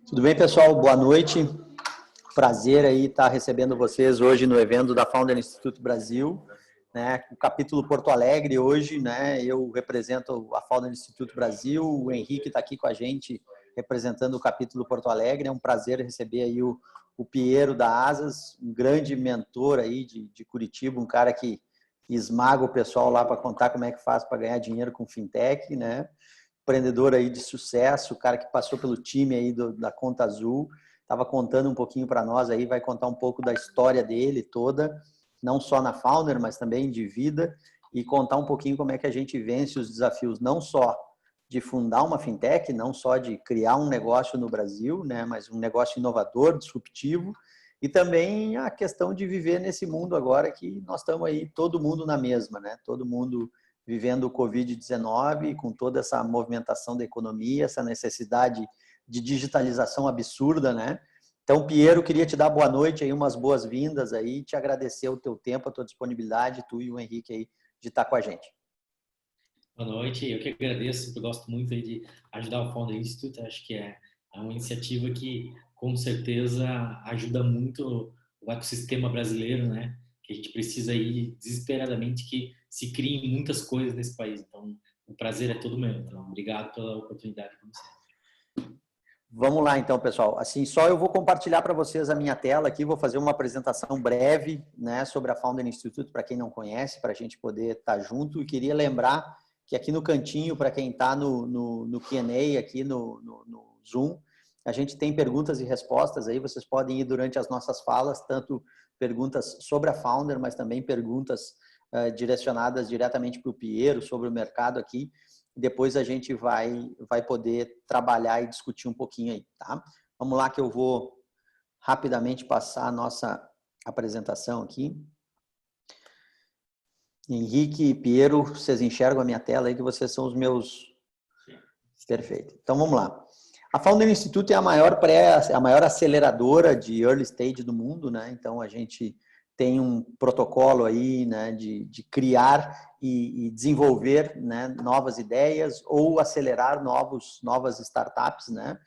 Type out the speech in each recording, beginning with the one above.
Tudo bem, pessoal? Boa noite. Prazer aí estar recebendo vocês hoje no evento da Founder Instituto Brasil, né? O capítulo Porto Alegre hoje, né? Eu represento a Founder Instituto Brasil, o Henrique está aqui com a gente representando o capítulo Porto Alegre. É um prazer receber aí o Piero da Asas, um grande mentor aí de Curitiba, um cara que esmaga o pessoal lá para contar como é que faz para ganhar dinheiro com fintech, né? Empreendedor aí de sucesso, o cara que passou pelo time aí da Conta Azul, estava contando um pouquinho para nós aí, vai contar um pouco da história dele toda, não só na Founder, mas também de vida, e contar um pouquinho como é que a gente vence os desafios, não só de fundar uma fintech, não só de criar um negócio no Brasil, né, mas um negócio inovador, disruptivo, e também a questão de viver nesse mundo agora que nós estamos aí, todo mundo na mesma, né, todo mundo vivendo o Covid-19, com toda essa movimentação da economia, essa necessidade de digitalização absurda, né? Então, Piero, queria te dar boa noite aí, umas boas-vindas aí, te agradecer o teu tempo, a tua disponibilidade, tu e o Henrique aí, de estar com a gente. Boa noite, eu que agradeço, eu gosto muito aí de ajudar o Founder Institute, acho que é uma iniciativa que com certeza ajuda muito o ecossistema brasileiro, né? Que a gente precisa aí desesperadamente que se criem muitas coisas nesse país, então o prazer é todo meu, então obrigado pela oportunidade, como sempre. Vamos lá então, pessoal. Assim, só eu vou compartilhar para vocês a minha tela aqui, vou fazer uma apresentação breve, né, sobre a Founder Institute, para quem não conhece, para a gente poder estar junto. E queria lembrar que aqui no cantinho, para quem está no Q&A, aqui no Zoom, a gente tem perguntas e respostas aí, vocês podem ir durante as nossas falas, tanto perguntas sobre a Founder, mas também perguntas direcionadas diretamente para o Piero, sobre o mercado aqui. Depois a gente vai poder trabalhar e discutir um pouquinho aí, tá? Vamos lá que eu vou rapidamente passar a nossa apresentação aqui. Henrique e Piero, vocês enxergam a minha tela aí que vocês são os meus... Perfeito. Então vamos lá. A Founder Institute é a maior aceleradora de early stage do mundo, né? Então a gente tem um protocolo aí, né, de criar e desenvolver, né, novas ideias ou acelerar novas startups, né?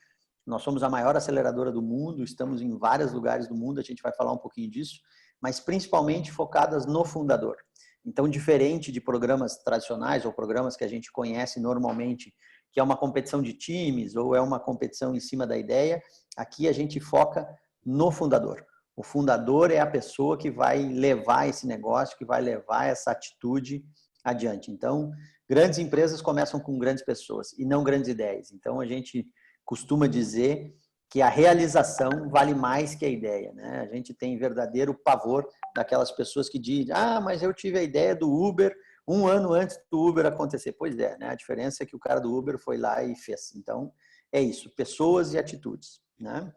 Nós somos a maior aceleradora do mundo, estamos em vários lugares do mundo, a gente vai falar um pouquinho disso, mas principalmente focadas no fundador. Então, diferente de programas tradicionais ou programas que a gente conhece normalmente, que é uma competição de times ou é uma competição em cima da ideia, aqui a gente foca no fundador. O fundador é a pessoa que vai levar esse negócio, que vai levar essa atitude adiante. Então, grandes empresas começam com grandes pessoas e não grandes ideias. Então, a gente costuma dizer que a realização vale mais que a ideia, né? A gente tem verdadeiro pavor daquelas pessoas que dizem: ah, mas eu tive a ideia do Uber um ano antes do Uber acontecer. Pois é, né? A diferença é que o cara do Uber foi lá e fez. Então, é isso, pessoas e atitudes, né?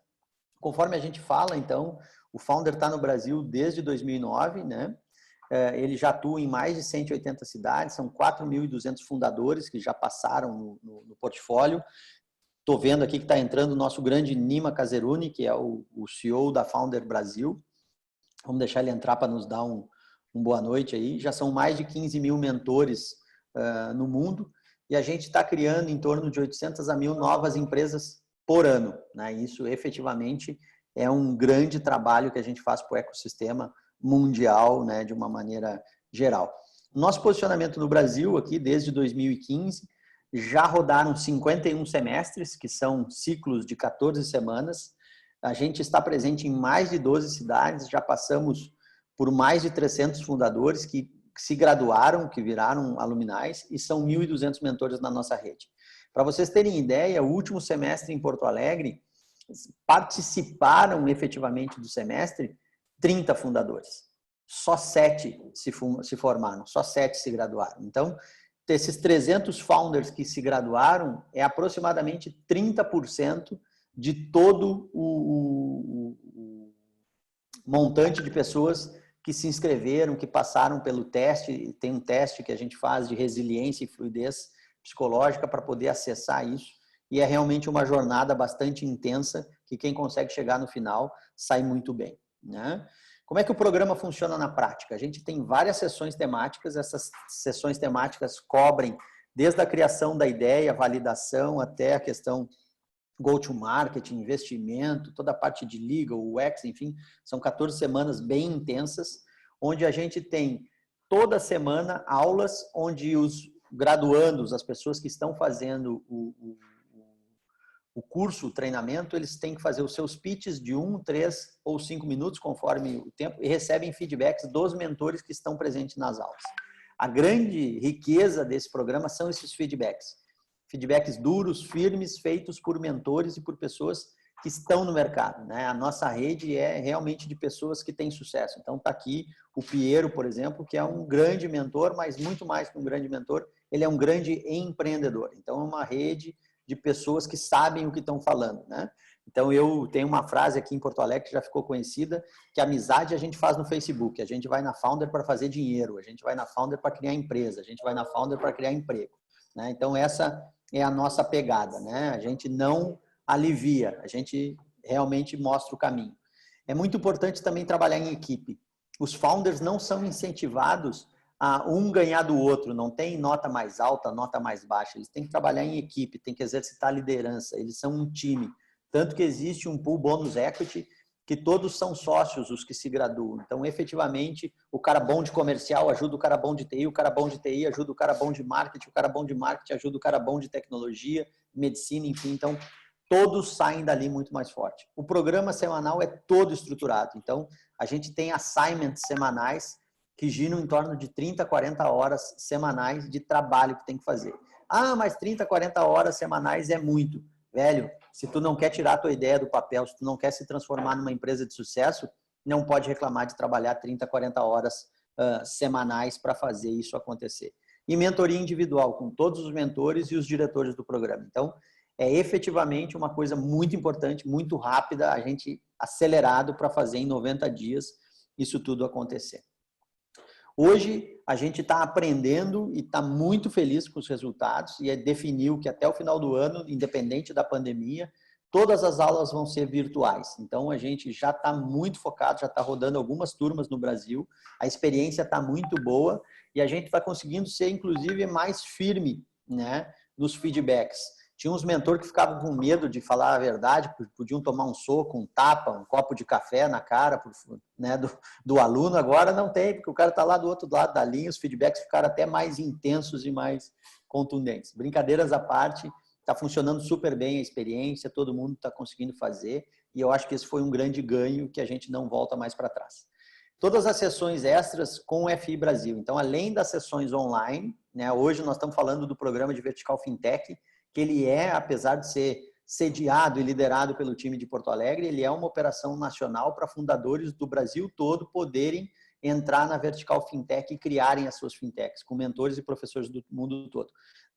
Conforme a gente fala, então, o Founder está no Brasil desde 2009, né? Ele já atua em mais de 180 cidades, são 4.200 fundadores que já passaram no portfólio. Estou vendo aqui que está entrando o nosso grande Nima Caseruni, que é o CEO da Founder Brasil. Vamos deixar ele entrar para nos dar um boa noite aí. Já são mais de 15 mil mentores no mundo e a gente está criando em torno de 800 a 1.000 novas empresas por ano, né? Isso efetivamente é um grande trabalho que a gente faz para o ecossistema mundial, né, de uma maneira geral. Nosso posicionamento no Brasil aqui desde 2015, já rodaram 51 semestres, que são ciclos de 14 semanas. A gente está presente em mais de 12 cidades, já passamos por mais de 300 fundadores que se graduaram, que viraram aluminais, e são 1.200 mentores na nossa rede. Para vocês terem ideia, o último semestre em Porto Alegre, participaram efetivamente do semestre 30 fundadores. Só 7 se formaram, só 7 se graduaram. Então, desses 300 founders que se graduaram, é aproximadamente 30% de todo o montante de pessoas que se inscreveram, que passaram pelo teste. Tem um teste que a gente faz de resiliência e fluidez psicológica para poder acessar isso. E é realmente uma jornada bastante intensa que quem consegue chegar no final sai muito bem, né? Como é que o programa funciona na prática? A gente tem várias sessões temáticas, essas sessões temáticas cobrem desde a criação da ideia, a validação, até a questão go-to-market, investimento, toda a parte de legal, UX, enfim, são 14 semanas bem intensas, onde a gente tem toda semana aulas onde os graduandos, as pessoas que estão fazendo o curso, o treinamento, eles têm que fazer os seus pitches de 1, 3 ou 5 minutos, conforme o tempo, e recebem feedbacks dos mentores que estão presentes nas aulas. A grande riqueza desse programa são esses feedbacks. Feedbacks duros, firmes, feitos por mentores e por pessoas que estão no mercado, né? A nossa rede é realmente de pessoas que têm sucesso. Então, está aqui o Piero, por exemplo, que é um grande mentor, mas muito mais que um grande mentor, ele é um grande empreendedor. Então, é uma rede de pessoas que sabem o que estão falando, né? Então, eu tenho uma frase aqui em Porto Alegre que já ficou conhecida, que a amizade a gente faz no Facebook, a gente vai na Founder para fazer dinheiro, a gente vai na Founder para criar empresa, a gente vai na Founder para criar emprego, né? Então, essa é a nossa pegada, né? A gente não alivia, a gente realmente mostra o caminho. É muito importante também trabalhar em equipe. Os founders não são incentivados a um ganhar do outro, não tem nota mais alta, nota mais baixa, eles têm que trabalhar em equipe, têm que exercitar a liderança, eles são um time. Tanto que existe um pool bônus equity, que todos são sócios os que se graduam. Então, efetivamente, o cara bom de comercial ajuda o cara bom de TI, o cara bom de TI ajuda o cara bom de marketing, o cara bom de marketing ajuda o cara bom de tecnologia, medicina, enfim. Então, todos saem dali muito mais forte. O programa semanal é todo estruturado. Então, a gente tem assignments semanais que giram em torno de 30, 40 horas semanais de trabalho que tem que fazer. Ah, mas 30, 40 horas semanais é muito. Velho, se tu não quer tirar a tua ideia do papel, se tu não quer se transformar numa empresa de sucesso, não pode reclamar de trabalhar 30, 40 horas semanais para fazer isso acontecer. E mentoria individual, com todos os mentores e os diretores do programa. Então, é efetivamente uma coisa muito importante, muito rápida, a gente acelerado para fazer em 90 dias isso tudo acontecer. Hoje, a gente está aprendendo e está muito feliz com os resultados e definiu que até o final do ano, independente da pandemia, todas as aulas vão ser virtuais. Então, a gente já está muito focado, já está rodando algumas turmas no Brasil, a experiência está muito boa e a gente vai conseguindo ser, inclusive, mais firme, né, nos feedbacks. Tinha uns mentores que ficavam com medo de falar a verdade, podiam tomar um soco, um tapa, um copo de café na cara, né, do aluno. Agora não tem, porque o cara está lá do outro lado da linha, os feedbacks ficaram até mais intensos e mais contundentes. Brincadeiras à parte, está funcionando super bem a experiência, todo mundo está conseguindo fazer, e eu acho que esse foi um grande ganho que a gente não volta mais para trás. Todas as sessões extras com o FI Brasil. Então, além das sessões online, né, hoje nós estamos falando do programa de Vertical Fintech, que ele é, apesar de ser sediado e liderado pelo time de Porto Alegre, ele é uma operação nacional para fundadores do Brasil todo poderem entrar na Vertical Fintech e criarem as suas fintechs, com mentores e professores do mundo todo.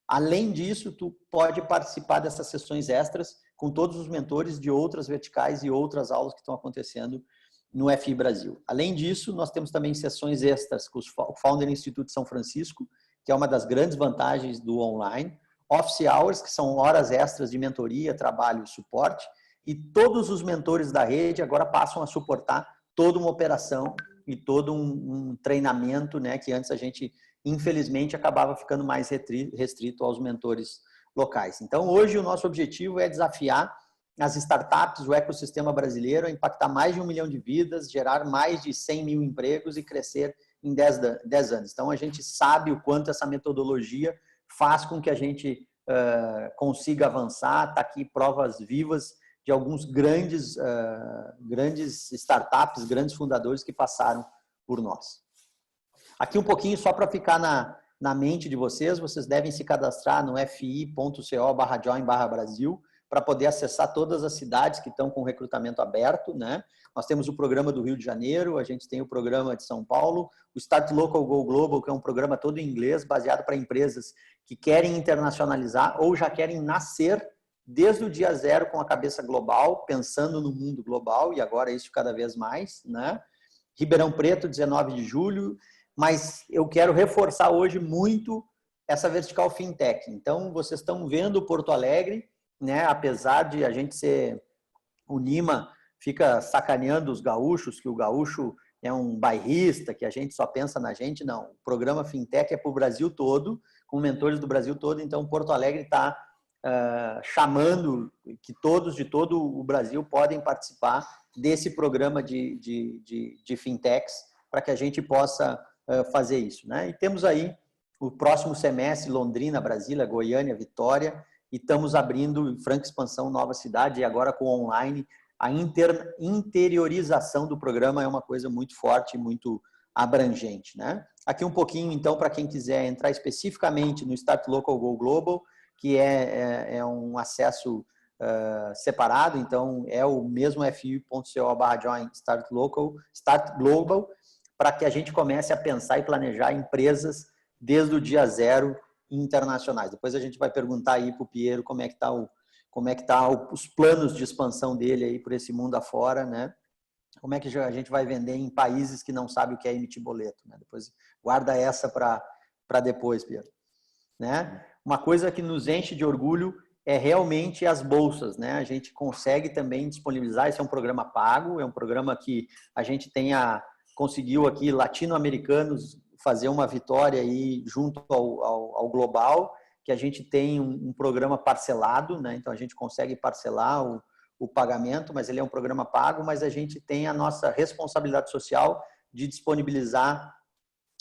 Além disso, tu pode participar dessas sessões extras com todos os mentores de outras verticais e outras aulas que estão acontecendo no FI Brasil. Além disso, nós temos também sessões extras com o Founder Institute São Francisco, que é uma das grandes vantagens do online, office hours, que são horas extras de mentoria, trabalho e suporte, e todos os mentores da rede agora passam a suportar toda uma operação e todo um treinamento, né, que antes a gente, infelizmente, acabava ficando mais restrito aos mentores locais. Então, hoje o nosso objetivo é desafiar as startups, o ecossistema brasileiro, a impactar mais de 1 milhão de vidas, gerar mais de 100 mil empregos e crescer em 10 anos. Então, a gente sabe o quanto essa metodologia faz com que a gente consiga avançar. Está aqui provas vivas de alguns grandes startups, grandes fundadores que passaram por nós. Aqui um pouquinho só para ficar na mente de vocês, vocês devem se cadastrar no fi.co/join/Brasil para poder acessar todas as cidades que estão com recrutamento aberto, né? Nós temos o programa do Rio de Janeiro, a gente tem o programa de São Paulo, o Start Local Go Global, que é um programa todo em inglês, baseado para empresas que querem internacionalizar ou já querem nascer desde o dia zero com a cabeça global, pensando no mundo global, e agora isso cada vez mais, né? Ribeirão Preto, 19 de julho, mas eu quero reforçar hoje muito essa Vertical Fintech. Então, vocês estão vendo Porto Alegre, né? Apesar de a gente ser o Nima, fica sacaneando os gaúchos, que o gaúcho é um bairrista, que a gente só pensa na gente, não. O programa Fintech é para o Brasil todo, com mentores do Brasil todo, então Porto Alegre está chamando que todos de todo o Brasil podem participar desse programa de fintechs para que a gente possa fazer isso, né? E temos aí o próximo semestre, Londrina, Brasília, Goiânia, Vitória, e estamos abrindo franca expansão, nova cidade, e agora com online. A interiorização do programa é uma coisa muito forte, muito abrangente, né? Aqui um pouquinho, então, para quem quiser entrar especificamente no Start Local Go Global, que é um acesso separado, então é o mesmo fi.co/join Start Local, Start Global, para que a gente comece a pensar e planejar empresas desde o dia zero internacionais. Depois a gente vai perguntar aí para o Piero como é que tá os planos de expansão dele aí por esse mundo afora, né? Como é que a gente vai vender em países que não sabem o que é emitir boleto, né? Depois guarda essa para depois, Piero, né? Uma coisa que nos enche de orgulho é realmente as bolsas, né? A gente consegue também disponibilizar, esse é um programa pago, é um programa que a gente conseguiu aqui latino-americanos fazer uma vitória aí junto ao global, que a gente tem um programa parcelado, né? Então a gente consegue parcelar o pagamento, mas ele é um programa pago, mas a gente tem a nossa responsabilidade social de disponibilizar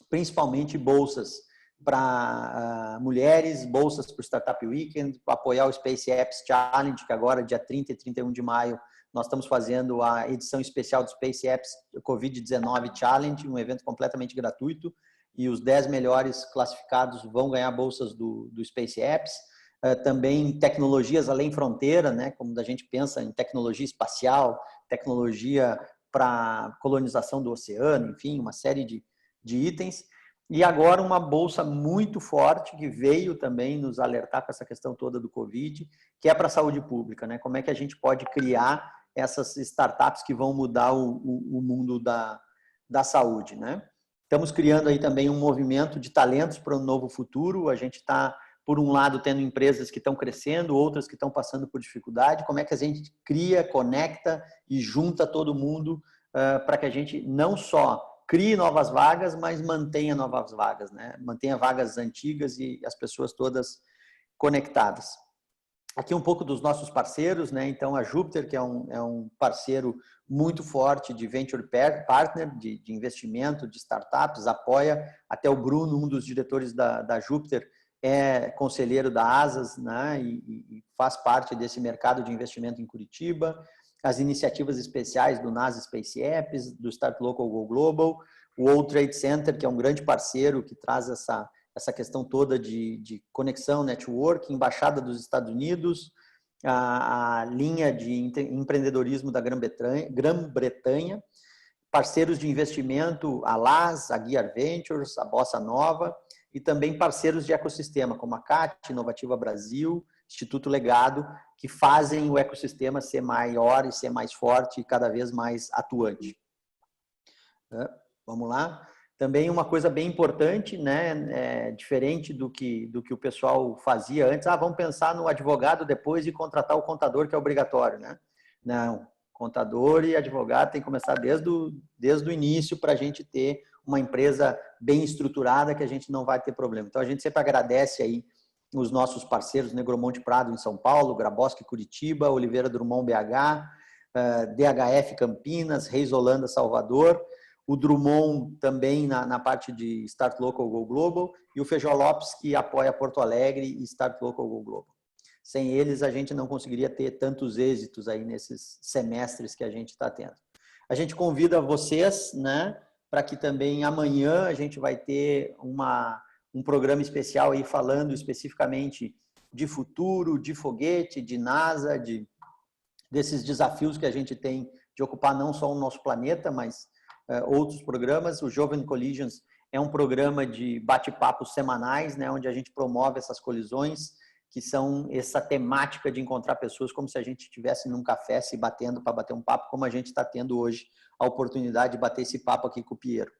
principalmente bolsas para mulheres, bolsas para o Startup Weekend, para apoiar o Space Apps Challenge, que agora, dia 30 e 31 de maio, nós estamos fazendo a edição especial do Space Apps Covid-19 Challenge, um evento completamente gratuito, e os 10 melhores classificados vão ganhar bolsas do Space Apps. Também tecnologias além fronteira, né? Como a gente pensa em tecnologia espacial, tecnologia para colonização do oceano, enfim, uma série de itens. E agora uma bolsa muito forte que veio também nos alertar com essa questão toda do Covid, que é para a saúde pública, né? Como é que a gente pode criar essas startups que vão mudar o mundo da saúde, né? Estamos criando aí também um movimento de talentos para um novo futuro. A gente está, por um lado, tendo empresas que estão crescendo, outras que estão passando por dificuldade. Como é que a gente cria, conecta e junta todo mundo para que a gente não só crie novas vagas, mas mantenha novas vagas, né? Mantenha vagas antigas e as pessoas todas conectadas. Aqui um pouco dos nossos parceiros, né? Então, a Júpiter, que é um parceiro muito forte de Venture Partner, de investimento, de startups, apoia. Até o Bruno, um dos diretores da Júpiter, é conselheiro da Asas, né? E faz parte desse mercado de investimento em Curitiba. As iniciativas especiais do NASA Space Apps, do Start Local Go Global, o World Trade Center, que é um grande parceiro que traz essa questão toda de conexão, network, embaixada dos Estados Unidos, a linha de empreendedorismo da Grã-Bretanha, parceiros de investimento, a LAS, a Gear Ventures, a Bossa Nova, e também parceiros de ecossistema, como a CAT, Inovativa Brasil, Instituto Legado, que fazem o ecossistema ser maior e ser mais forte e cada vez mais atuante. Vamos lá. Também uma coisa bem importante, né, diferente do que o pessoal fazia antes. Vamos pensar no advogado depois de contratar o contador, que é obrigatório, né? Não, contador e advogado tem que começar desde o início para a gente ter uma empresa bem estruturada que a gente não vai ter problema. Então, a gente sempre agradece aí os nossos parceiros, Negromonte Prado em São Paulo, Grabowski Curitiba, Oliveira Drummond BH, DHF Campinas, Reis Holanda Salvador, o Drummond também na parte de Start Local Go Global e o Feijó Lopes, que apoia Porto Alegre e Start Local Go Global. Sem eles, a gente não conseguiria ter tantos êxitos aí nesses semestres que a gente está tendo. A gente convida vocês, né, para que também amanhã a gente vai ter um programa especial aí falando especificamente de futuro, de foguete, de NASA, desses desafios que a gente tem de ocupar não só o nosso planeta, mas outros programas. O Jovem Collisions é um programa de bate-papos semanais, né, onde a gente promove essas colisões, que são essa temática de encontrar pessoas como se a gente estivesse num café se batendo para bater um papo, como a gente está tendo hoje a oportunidade de bater esse papo aqui com o Piero.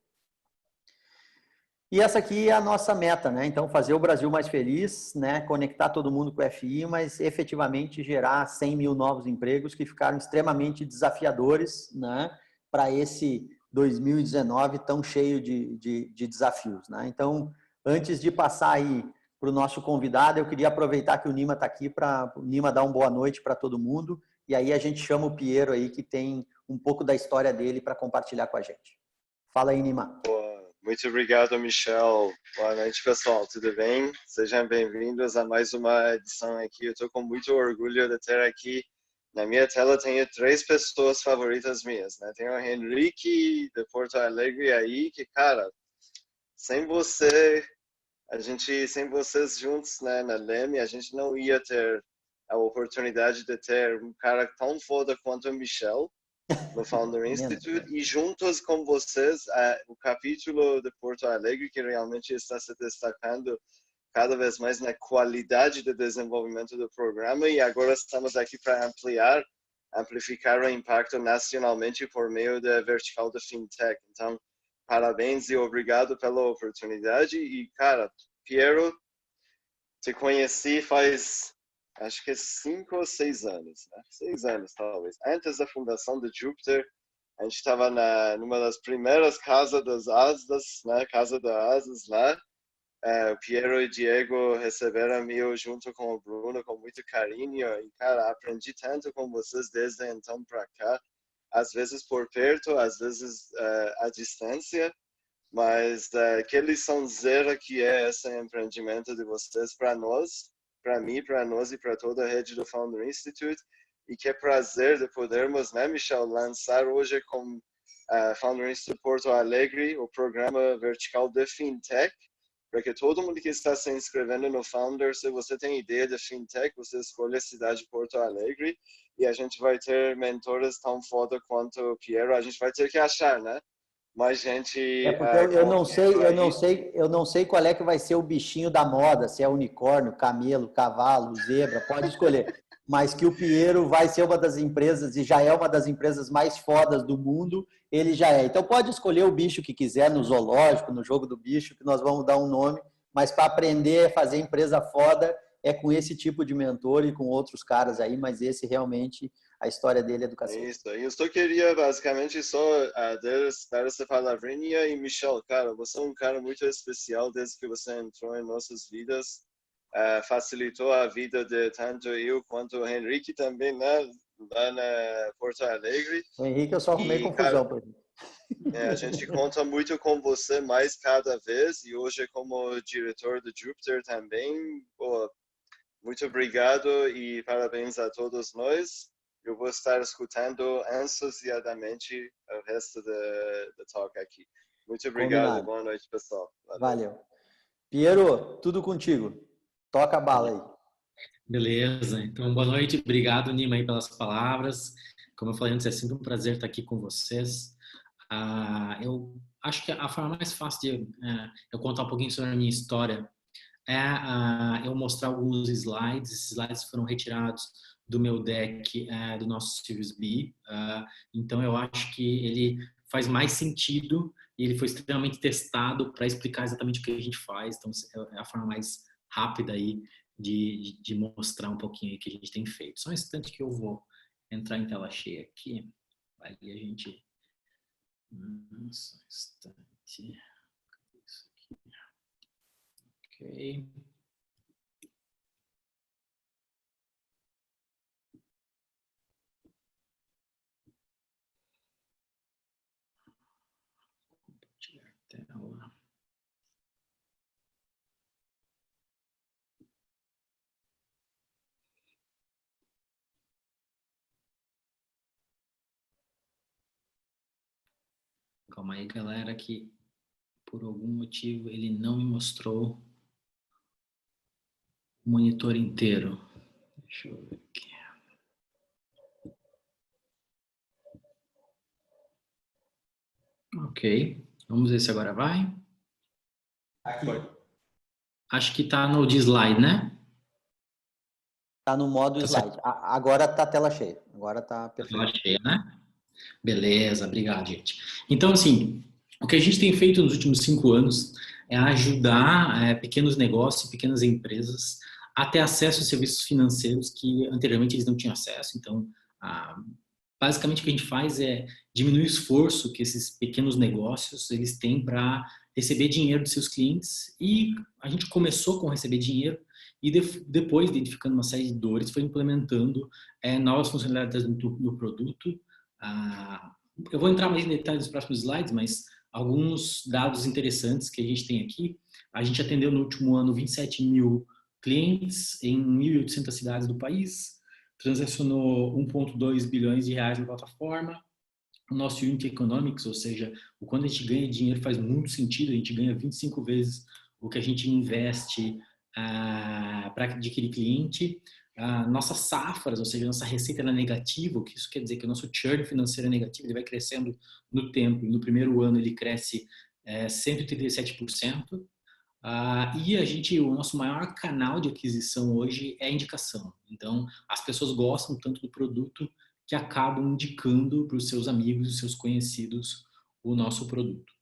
E essa aqui é a nossa meta, né? Então, fazer o Brasil mais feliz, né? Conectar todo mundo com o FI, mas efetivamente gerar 100 mil novos empregos que ficaram extremamente desafiadores, né? Para esse 2019 tão cheio de desafios, né? Então, antes de passar aí para o nosso convidado. Eu queria aproveitar que o Nima está aqui para o Nima dar uma boa noite para todo mundo. E aí a gente chama o Piero aí, que tem um pouco da história dele para compartilhar com a gente. Fala aí, Nima. Muito obrigado, Michel. Boa noite, pessoal. Tudo bem? Sejam bem-vindos a mais uma edição aqui. Eu estou com muito orgulho de ter aqui na minha tela. Tenho 3 pessoas favoritas minhas, né? Tenho o Henrique de Porto Alegre aí, que, cara, sem sem vocês juntos, né, na Leme, a gente não ia ter a oportunidade de ter um cara tão foda quanto o Michel no Founder Institute, e juntos com vocês o capítulo de Porto Alegre, que realmente está se destacando cada vez mais na qualidade de desenvolvimento do programa, e agora estamos aqui para amplificar o impacto nacionalmente por meio da vertical de fintech. Então, parabéns e obrigado pela oportunidade. E, cara, Piero, te conheci faz, acho que 5 ou 6 anos, né? 6 anos, talvez. Antes da fundação do Jupiter, a gente estava numa das primeiras casas das asas, né? Casa das asas lá. O Piero e o Diego receberam eu junto com o Bruno com muito carinho. E, cara, aprendi tanto com vocês desde então para cá. Às vezes por perto, às vezes à distância. Mas que lição zero que é esse empreendimento de vocês para nós, para mim, para nós e para toda a rede do Founder Institute. E que prazer de podermos, né, Michel, lançar hoje com Founder Institute Porto Alegre o programa vertical de fintech, para que todo mundo que está se inscrevendo no Founder, se você tem ideia de fintech, você escolhe a cidade de Porto Alegre, e a gente vai ter mentores tão foda quanto o Piero. A gente vai ter que achar, né? Mais gente. Porque eu não sei qual é que vai ser o bichinho da moda, se é unicórnio, camelo, cavalo, zebra, pode escolher. Mas que o Piero vai ser uma das empresas, e já é uma das empresas mais fodas do mundo, ele já é. Então pode escolher o bicho que quiser, no zoológico, no jogo do bicho, que nós vamos dar um nome, mas para aprender a fazer empresa foda é com esse tipo de mentor e com outros caras aí, mas esse realmente, a história dele é do cacete. Isso, eu só queria basicamente só dar essa palavrinha. E Michel, cara, você é um cara muito especial desde que você entrou em nossas vidas. Facilitou a vida de tanto eu quanto o Henrique também, né, lá na Porto Alegre. O Henrique eu só arrumei confusão por ele. A gente conta muito com você mais cada vez, e hoje como diretor do Jupiter também. Pô, muito obrigado e parabéns a todos nós. Eu vou estar escutando ansiosamente o resto da talk aqui. Muito obrigado. Combinado. Boa noite, pessoal. Valeu. Piero, tudo contigo. Toca a bala aí. Beleza. Então, boa noite. Obrigado, Nima, aí pelas palavras. Como eu falei antes, é sempre um prazer estar aqui com vocês. Eu acho que a forma mais fácil de eu contar um pouquinho sobre a minha história é eu mostrar alguns slides. Esses slides foram retirados do meu deck do nosso Series B. Então, eu acho que ele faz mais sentido e ele foi extremamente testado para explicar exatamente o que a gente faz. Então, é a forma mais rápida aí de mostrar um pouquinho o que a gente tem feito. Só um instante que eu vou entrar em tela cheia aqui. Aí a gente... Só um instante. Isso aqui. Ok. Compartilhar tela. Calma aí, galera, que por algum motivo ele não me mostrou o monitor inteiro. Deixa eu ver aqui. Ok, vamos ver se agora vai. Aqui. Acho que tá no de slide, né? Tá no modo slide. Agora tá tela cheia. Agora tá perfeito. Tela cheia, né? Beleza, obrigado, gente. Então, assim, o que a gente tem feito nos últimos 5 anos é ajudar pequenos negócios, pequenas empresas a ter acesso a serviços financeiros que anteriormente eles não tinham acesso. Então, basicamente o que a gente faz é diminuir o esforço que esses pequenos negócios eles têm para receber dinheiro dos seus clientes, e a gente começou com receber dinheiro e depois, identificando uma série de dores, foi implementando novas funcionalidades no produto. Eu vou entrar mais em detalhes nos próximos slides, mas alguns dados interessantes que a gente tem aqui. A gente atendeu no último ano 27 mil clientes em 1.800 cidades do país, transacionou 1,2 bilhões de reais na plataforma. O nosso Unit Economics, ou seja, o quando a gente ganha dinheiro faz muito sentido, a gente ganha 25 vezes o que a gente investe para adquirir cliente. Nossas safras, ou seja, nossa receita é negativa, o que isso quer dizer? Que o nosso churn financeiro é negativo, ele vai crescendo no tempo, e no primeiro ano ele cresce 137%. E o nosso maior canal de aquisição hoje é a indicação. Então, as pessoas gostam tanto do produto que acabam indicando para os seus amigos e seus conhecidos o nosso produto.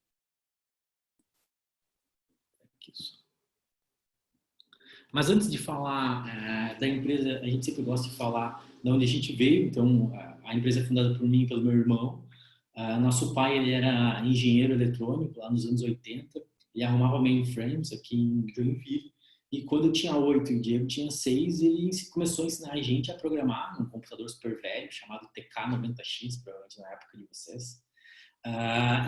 Mas antes de falar da empresa, a gente sempre gosta de falar de onde a gente veio. Então, a empresa é fundada por mim e pelo meu irmão. Nosso pai, ele era engenheiro eletrônico lá nos anos 80. Ele arrumava mainframes aqui em Joinville. E quando eu tinha 8 e o Diego tinha 6, ele começou a ensinar a gente a programar num computador super velho, chamado TK90X, provavelmente na época de vocês.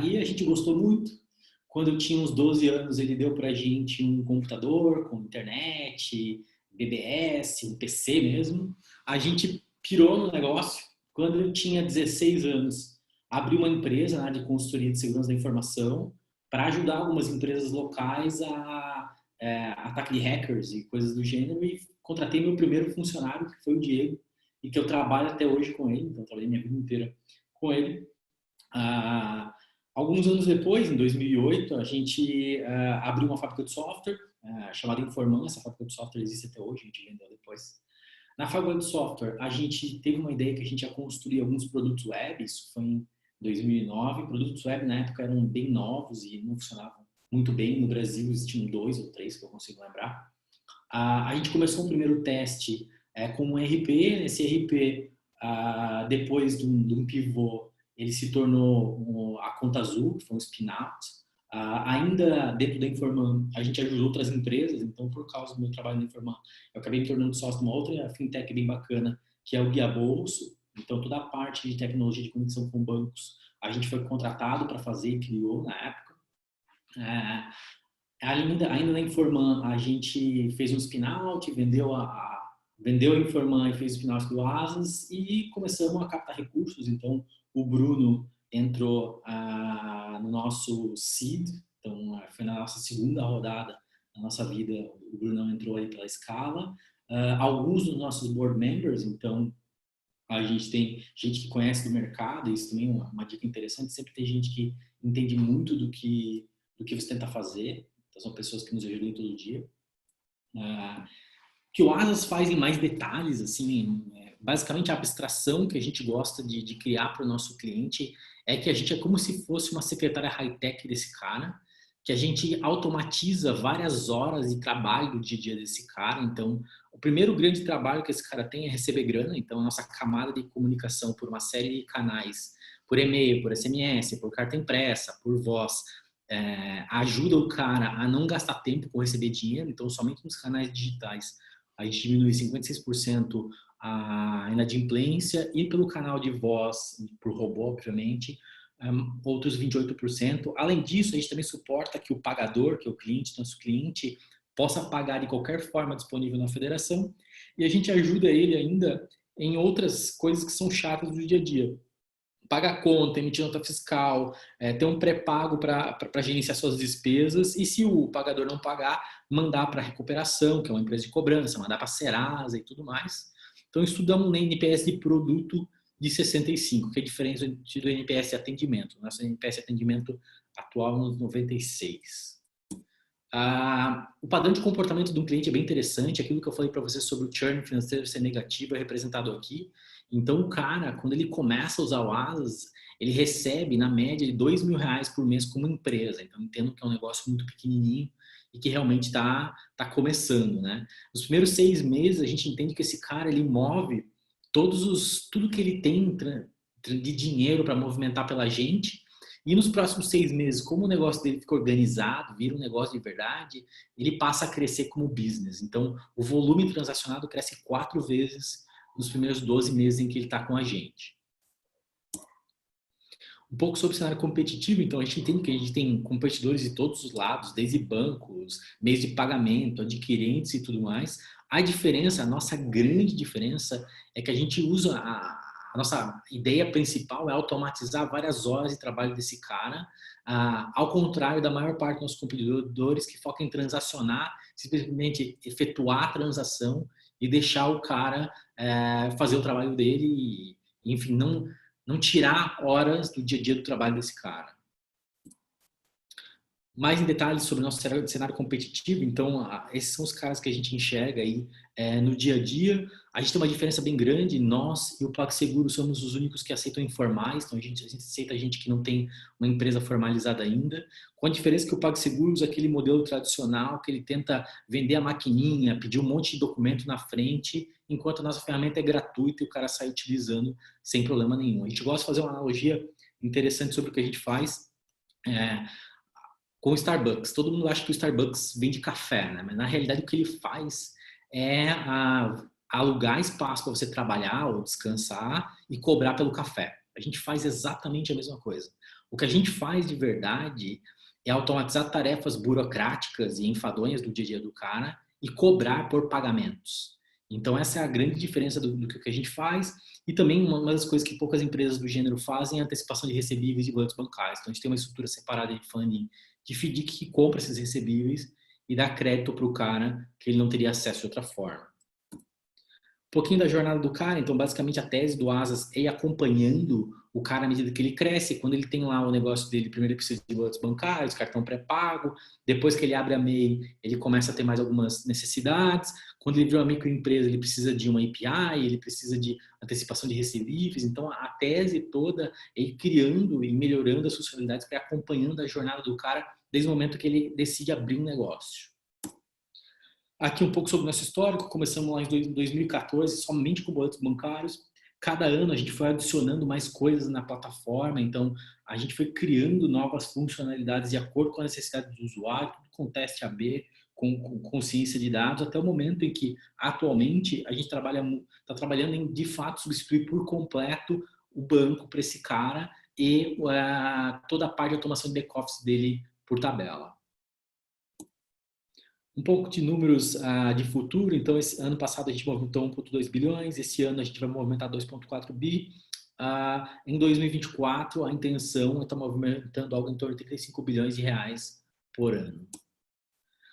E a gente gostou muito. Quando eu tinha uns 12 anos, ele deu pra gente um computador com internet, BBS, um PC mesmo. A gente pirou no negócio. Quando eu tinha 16 anos, abri uma empresa na área de consultoria de segurança da informação para ajudar algumas empresas locais a ataque de hackers e coisas do gênero, e contratei meu primeiro funcionário, que foi o Diego, e que eu trabalho até hoje com ele. Então, eu trabalhei minha vida inteira com ele. Alguns anos depois, em 2008, a gente abriu uma fábrica de software chamada Informan. Essa fábrica de software existe até hoje, a gente vendeu depois. Na fábrica de software, a gente teve uma ideia que a gente ia construir alguns produtos web. Isso foi em 2009. Produtos web, na época, eram bem novos e não funcionavam muito bem. No Brasil, existiam 2 ou 3, que eu consigo lembrar. A gente começou um primeiro teste com um RP. Nesse RP, depois de um pivô, ele se tornou a Conta Azul, que foi um spin-out. Ainda dentro da Informan, a gente ajudou outras empresas. Então, por causa do meu trabalho na Informan, eu acabei me tornando sócio de uma outra fintech bem bacana, que é o Guia Bolso. Então, toda a parte de tecnologia de conexão com bancos, a gente foi contratado para fazer e criou na época. Ainda na Informan, a gente fez um spin-out, vendeu a Informan e fez o spin-out do Asas, e começamos a captar recursos. Então, o Bruno entrou no nosso seed. Então, foi na nossa segunda rodada da nossa vida. O Bruno entrou aí pela Scala. Alguns dos nossos board members, então, a gente tem gente que conhece do mercado. Isso também é uma dica interessante. Sempre tem gente que entende muito do que você tenta fazer. Então, são pessoas que nos ajudam todo dia. O que o Asas faz em mais detalhes, assim, basicamente a abstração que a gente gosta de criar para o nosso cliente é que a gente é como se fosse uma secretária high-tech desse cara, que a gente automatiza várias horas de trabalho do dia a dia desse cara. Então, o primeiro grande trabalho que esse cara tem é receber grana. Então, a nossa camada de comunicação por uma série de canais, por e-mail, por SMS, por carta impressa, por voz, ajuda o cara a não gastar tempo com receber dinheiro. Então, somente nos canais digitais, a gente diminui 56% a inadimplência, e pelo canal de voz, por robô, obviamente, outros 28%. Além disso, a gente também suporta que o pagador, que é o cliente, nosso cliente, possa pagar de qualquer forma disponível na federação, e a gente ajuda ele ainda em outras coisas que são chatas do dia a dia. Pagar conta, emitir nota fiscal, ter um pré-pago para gerenciar suas despesas, e se o pagador não pagar, mandar para a recuperação, que é uma empresa de cobrança, mandar para a Serasa e tudo mais. Então, estudamos um NPS de produto de 65, que é a diferença do NPS de atendimento. Nosso NPS de atendimento atual é nos 96. O padrão de comportamento de um cliente é bem interessante. Aquilo que eu falei para você sobre o churn financeiro ser negativo é representado aqui. Então, o cara, quando ele começa a usar o Asas, ele recebe, na média, de R$2.000 por mês como empresa. Então, entendo que é um negócio muito pequenininho e que realmente está começando, né? Nos primeiros 6 meses, a gente entende que esse cara, ele move tudo que ele tem de dinheiro para movimentar pela gente, E nos próximos 6 meses, como o negócio dele fica organizado, vira um negócio de verdade, ele passa a crescer como business. Então, o volume transacionado cresce 4 vezes nos primeiros 12 meses em que ele está com a gente. Um pouco sobre o cenário competitivo, então a gente entende que a gente tem competidores de todos os lados, desde bancos, meios de pagamento, adquirentes e tudo mais. A diferença, a nossa grande diferença, é que a gente usa a nossa ideia principal é automatizar várias horas de trabalho desse cara, ao contrário da maior parte dos nossos competidores que focam em transacionar, simplesmente efetuar a transação e deixar o cara fazer o trabalho dele e, enfim, não tirar horas do dia a dia do trabalho desse cara. Mais em detalhes sobre o nosso cenário competitivo, então, esses são os caras que a gente enxerga aí no dia a dia. A gente tem uma diferença bem grande, nós e o PagSeguro somos os únicos que aceitam informais, então a gente aceita gente que não tem uma empresa formalizada ainda, com a diferença que o PagSeguro usa aquele modelo tradicional, que ele tenta vender a maquininha, pedir um monte de documento na frente, enquanto a nossa ferramenta é gratuita e o cara sai utilizando sem problema nenhum. A gente gosta de fazer uma analogia interessante sobre o que a gente faz, com o Starbucks. Todo mundo acha que o Starbucks vende café, né? Mas na realidade o que ele faz é alugar espaço para você trabalhar ou descansar e cobrar pelo café. A gente faz exatamente a mesma coisa. O que a gente faz de verdade é automatizar tarefas burocráticas e enfadonhas do dia a dia do cara e cobrar por pagamentos. Então essa é a grande diferença do que a gente faz. E também uma das coisas que poucas empresas do gênero fazem é a antecipação de recebíveis de boletos bancários. Então a gente tem uma estrutura separada de funding de FDIC que compra esses recebíveis e dá crédito para o cara que ele não teria acesso de outra forma. Um pouquinho da jornada do cara, então basicamente a tese do Asas é ir acompanhando o cara à medida que ele cresce. Quando ele tem lá o negócio dele, primeiro ele precisa de boletos bancários, cartão pré-pago, depois que ele abre a MEI, ele começa a ter mais algumas necessidades. Quando ele vira uma microempresa, ele precisa de uma API, ele precisa de antecipação de recebíveis. Então a tese toda é ir criando e melhorando as funcionalidades para ir acompanhando a jornada do cara desde o momento que ele decide abrir um negócio. Aqui um pouco sobre o nosso histórico, começamos lá em 2014, somente com boletos bancários. Cada ano a gente foi adicionando mais coisas na plataforma, então a gente foi criando novas funcionalidades de acordo com a necessidade do usuário, tudo com teste AB, com ciência de dados, até o momento em que, atualmente, a gente está trabalhando em, de fato, substituir por completo o banco para esse cara e toda a parte de automação de back-office dele por tabela. Um pouco de números de futuro, então esse ano passado a gente movimentou 1,2 bilhões, esse ano a gente vai movimentar 2,4 bi. Em 2024 a intenção é estar movimentando algo em torno de 35 bilhões de reais por ano.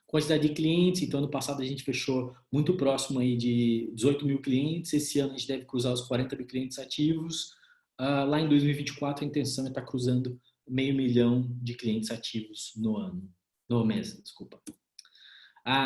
Quantidade de clientes, então ano passado a gente fechou muito próximo aí de 18 mil clientes, esse ano a gente deve cruzar os 40 mil clientes ativos. Lá em 2024 a intenção é estar cruzando 500 mil de clientes ativos no mês, desculpa.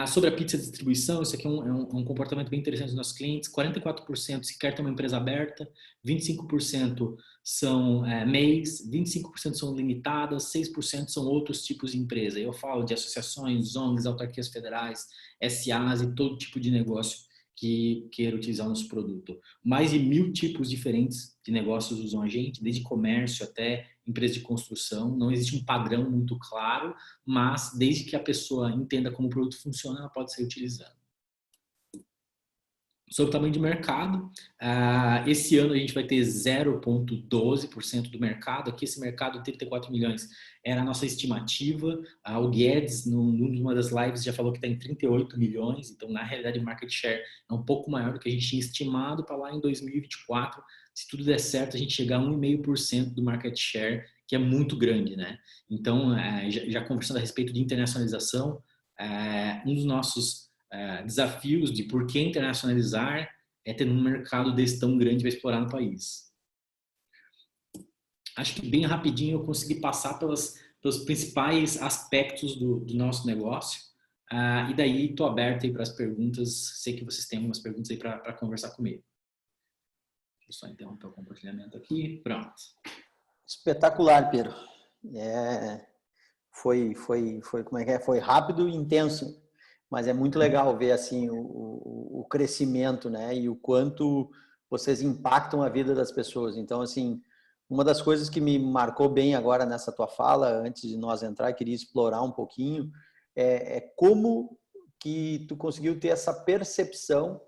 Sobre a pizza distribuição, isso aqui é um comportamento bem interessante dos nossos clientes. 44% sequer tem uma empresa aberta, 25% são MEIs, 25% são limitadas, 6% são outros tipos de empresa. Eu falo de associações, ONGs, autarquias federais, SAs e todo tipo de negócio que queira utilizar o nosso produto. Mais de 1.000 tipos diferentes de negócios usam a gente, desde comércio até empresa de construção. Não existe um padrão muito claro, mas desde que a pessoa entenda como o produto funciona, ela pode ser utilizada. Sobre o tamanho de mercado, esse ano a gente vai ter 0,12% do mercado. Aqui esse mercado, 34 milhões, era a nossa estimativa. O Guedes, numa das lives, já falou que está em 38 milhões. Então, na realidade, o market share é um pouco maior do que a gente tinha estimado para lá em 2024. Se tudo der certo, a gente chegar a 1,5% do market share, que é muito grande, né? Então, já conversando a respeito de internacionalização, um dos nossos desafios de por que internacionalizar é ter um mercado desse tão grande para explorar no país. Acho que bem rapidinho eu consegui passar pelos principais aspectos do nosso negócio, e daí estou aberto aí para as perguntas. Sei que vocês têm algumas perguntas aí para conversar comigo. Deixa eu só interromper o compartilhamento aqui. Pronto. Espetacular, Pedro. Foi como é que é? Foi rápido e intenso. Mas é muito legal ver assim o crescimento, né? E o quanto vocês impactam a vida das pessoas. Então, assim, Uma das coisas que me marcou bem agora nessa tua fala, antes de nós entrar, queria explorar um pouquinho, é como que tu conseguiu ter essa percepção